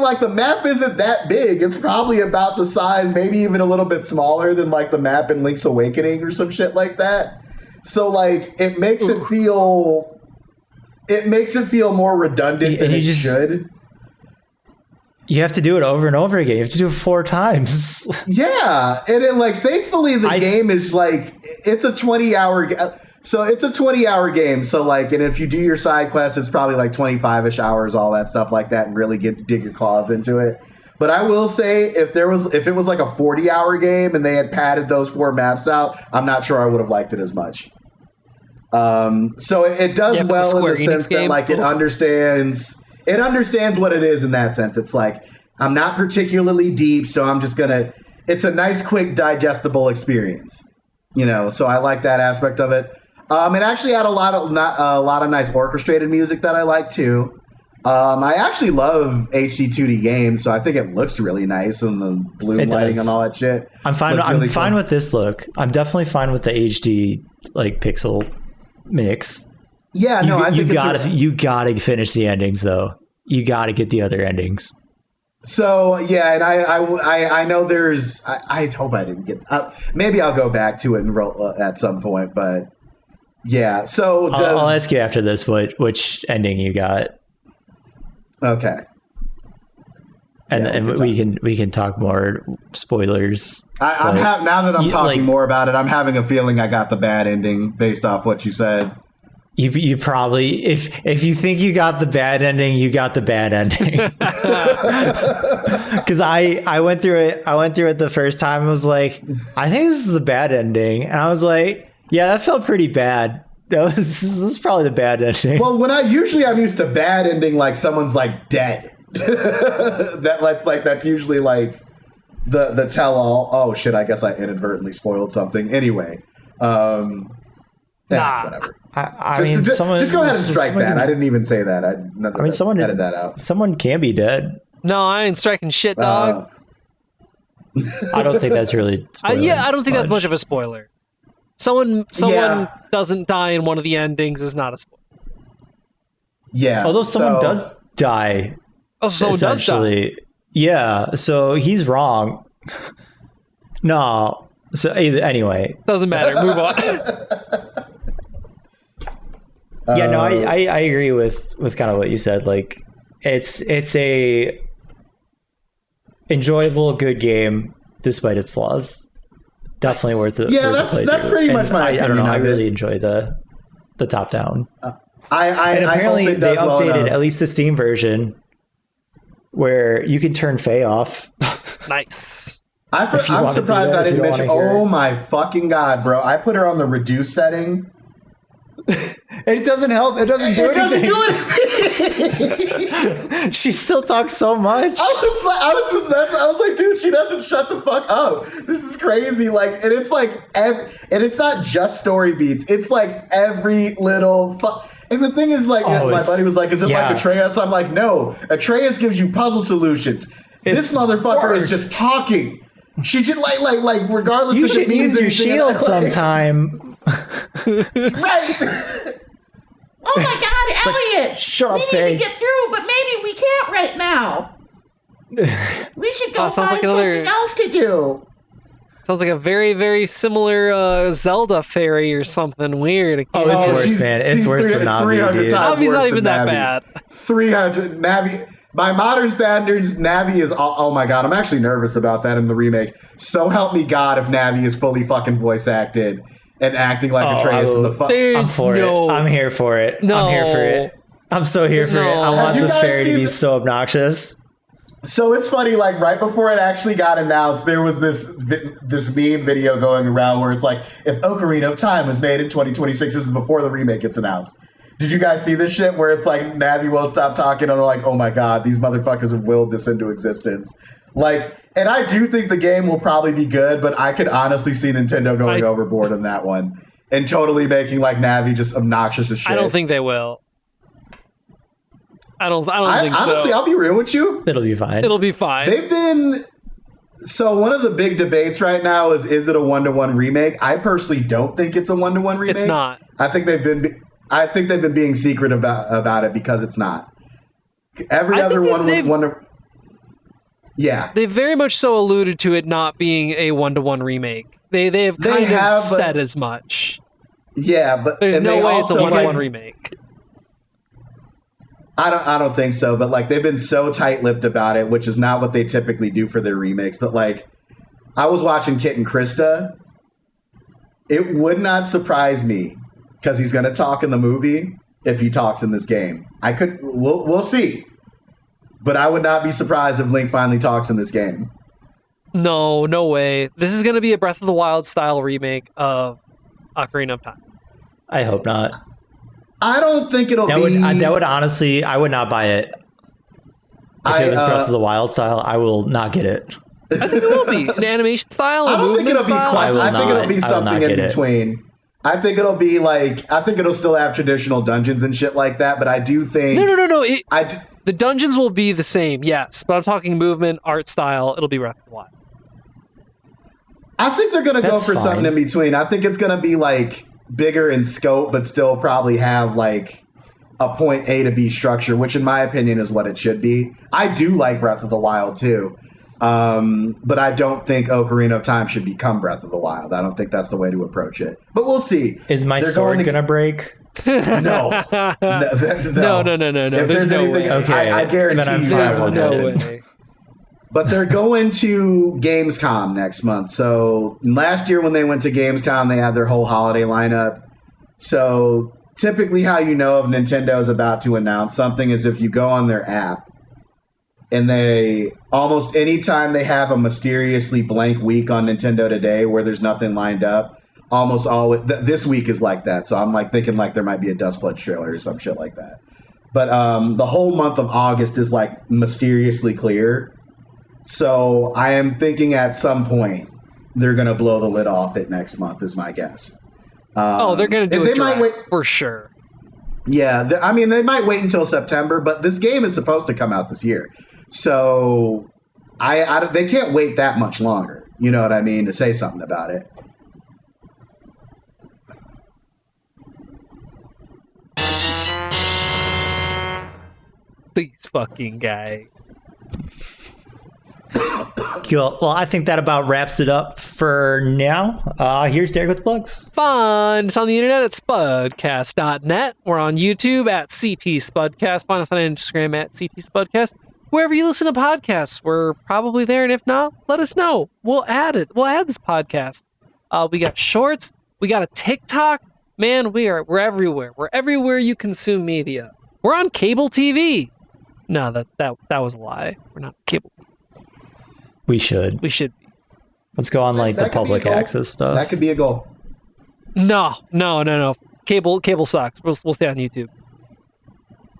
like the map isn't that big. It's probably about the size, maybe even a little bit smaller than like the map in Link's Awakening or some shit like that. So like it makes it feel more redundant than it should. You have to do it over and over again. You have to do it 4 times. Yeah, and then like thankfully the game is like, it's a 20-hour. So it's a 20-hour game. So like, and if you do your side quests, it's probably like 25-ish hours, all that stuff like that, and really dig your claws into it. But I will say, if it was like a 40-hour game and they had padded those 4 maps out, I'm not sure I would have liked it as much. So it does well in the sense that like it understands what it is in that sense. It's like, I'm not particularly deep, so I'm just gonna. It's a nice, quick, digestible experience. You know, so I like that aspect of it. It actually had a lot of nice orchestrated music that I like too. I actually love HD 2D games, so I think it looks really nice and the blue lighting and all that shit. I'm fine. I'm fine with this look. I'm definitely fine with the HD like pixel mix. Yeah, no, I think you gotta finish the endings though. You gotta get the other endings. So yeah, and I know there's. I hope I didn't get. Maybe I'll go back to it and roll at some point, but. Yeah, so I'll ask you after this which ending you got. Okay. And we can talk more spoilers. Now that I'm talking more about it, I'm having a feeling I got the bad ending based off what you said. You probably, if you think you got the bad ending, you got the bad ending. Because I went through it the first time and was like, I think this is the bad ending, and I was like, yeah, that felt pretty bad. This is probably the bad ending. Well, I'm used to bad ending like someone's like dead. That's usually like the tell all. Oh shit! I guess I inadvertently spoiled something. Anyway, whatever. I mean, just go ahead and strike that. I didn't even say that. Someone edit that out. Someone can be dead. No, I ain't striking shit, dog. I don't think that's really. I don't think that's much of a spoiler. Someone doesn't die in one of the endings is not a spoiler. Yeah. Although someone does die. Oh, someone does die. Yeah. So he's wrong. No. So anyway. Doesn't matter. Move on. Yeah. No. I agree with kind of what you said. Like, it's a enjoyable, good game despite its flaws. Definitely worth it. Yeah, that's pretty much my opinion. I don't know. I really enjoy the top down. And apparently hope it they does well updated enough. at least the Steam version where you can turn Faye off. Nice. I'm wanna do surprised that, I if you didn't don't mention. wanna hear Oh it. my fucking god, bro! I put her on the reduce setting. It doesn't help. It doesn't do It doesn't anything. do anything. She still talks so much. I was like, dude, she doesn't shut the fuck up. This is crazy. Like, and it's like, and it's not just story beats. It's like every little. And the thing is, like, my buddy was like, "Is it like Atreus?" I'm like, "No, Atreus gives you puzzle solutions. This motherfucker is just talking. She just like regardless You if should it means use your anything, shield like, sometime. right?" Oh my God, Elliot! shut up, we Faye. need to get through, but maybe we can't right now. We should go Oh, sounds find like another- something else to do. Sounds like a very, very similar Zelda fairy or something weird. Oh, it's worse, she's- man. It's she's worse than Navi, 300 dude. times Navi's worse not than even that Navi. bad. 300 Navi. By modern standards, Navi is. Oh my god, I'm actually nervous about that in the remake. So help me God, if Navi is fully fucking voice acted and acting like Atreus in the fuck. I'm There's for no. it. I'm here for it. No. I'm here for it. I'm so here for it. I No. want Have you this guys fairy to seen be the- so obnoxious. So it's funny, like right before it actually got announced, there was this meme video going around where it's like, if Ocarina of Time was made in 2026, this is before the remake gets announced. Did you guys see this shit where it's like Navi won't stop talking and they're like, oh my god, these motherfuckers have willed this into existence. Like, and I do think the game will probably be good, but I could honestly see Nintendo going overboard on that one and totally making like Navi just obnoxious as shit. I don't think they will. I don't think honestly, so. I'll be real with you. It'll be fine. It'll be fine. They've been so one of the big debates right now is it a 1-to-1 remake? I personally don't think it's a 1-to-1 remake. It's not. I think they've been being secret about it because it's not. Every I other think one they've- was one. Yeah, They very much so alluded to it not being a 1-to-1 remake. They have kind have, of but- said as much. yeah, but There's and no they way it's a also, 1-to-1 like, remake. I don't think so, but like they've been so tight-lipped about it, which is not what they typically do for their remakes. But like, I was watching Kit and Krista. It would not surprise me because he's going to talk in the movie if he talks in this game. We'll see, but I would not be surprised if Link finally talks in this game. No way. This is going to be a Breath of the Wild style remake of Ocarina of Time. I hope not. I don't think it'll That be. would honestly, I would not buy it. If it was Breath of the Wild style, I will not get it. I think it will be an animation style. I don't think it'll be style. quite. I think it'll be I will not something in get it. between. I think it'll be like. I think it'll still have traditional dungeons and shit like that. But I do think. No. I The dungeons will be the same, yes, but I'm talking movement, art style. It'll be Breath of the Wild. think they're gonna go That's for fine. something in between. I think it's gonna be like bigger in scope, but still probably have like a point A to B structure, which in my opinion is what it should be. I do like Breath of the Wild too. But I don't think Ocarina of Time should become Breath of the Wild. I don't think that's the way to approach it. But we'll see. Is my They're sword going to- gonna break? No. No. No. If There's there's no anything, way. Okay, I guarantee then I'm you fine There's it with won't. no it. way. But they're going to Gamescom next month. So last year when they went to Gamescom, they had their whole holiday lineup. So typically how you know if Nintendo is about to announce something is if you go on their app and they almost anytime they have a mysteriously blank week on Nintendo Today where there's nothing lined up, almost always this week is like that. So I'm like thinking like there might be a Dust Pledge trailer or some shit like that. But the whole month of August is like mysteriously clear. So I am thinking at some point they're going to blow the lid off it next month is my guess. They're going to do and it they might wait. for sure. Yeah, I mean, they might wait until September, but this game is supposed to come out this year. So they can't wait that much longer, you know what I mean, to say something about it. Please fucking guy. Cool. Well, I think that about wraps it up for now. Here's Derek with plugs. Find us on the internet at spudcast.net. We're on YouTube at CT Spudcast. Find us on Instagram at CT Spudcast. Wherever you listen to podcasts, we're probably there. And if not, let us know. We'll add it. We'll add this podcast. We got shorts. We got a TikTok. Man, we're everywhere. We're everywhere you consume media. We're on cable TV. No, that was a lie. We're not cable. We should. We should be. Let's go on like the That could be a public goal. access stuff. That could be a goal. No. Cable sucks. We'll stay on YouTube.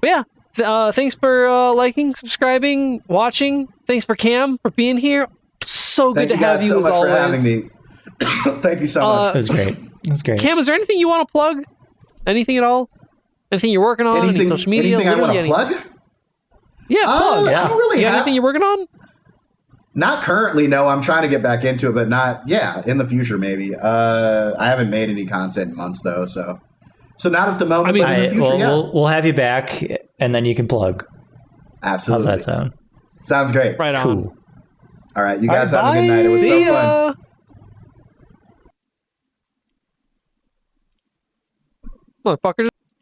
But yeah, thanks for liking, subscribing, watching. Thanks for Cam for being here. So good Thank to you have guys you so as much always. for having me. Thank you so much. That's great. That's great. Cam, is there anything you want to plug? Anything at all? Anything you're working on? Any social media? Anything I want to Literally plug? Yeah, plug. I don't really You got have anything you're working on? Not currently, no. I'm trying to get back into it, but not. Yeah, in the future maybe. I haven't made any content in months though, so not at the moment. But in the future, yeah. we'll have you back, and then you can plug. Absolutely. How's that sound? Sounds great. Right on. Cool. All right, you guys have a bye. good night. It was See so fun. ya. Motherfuckers.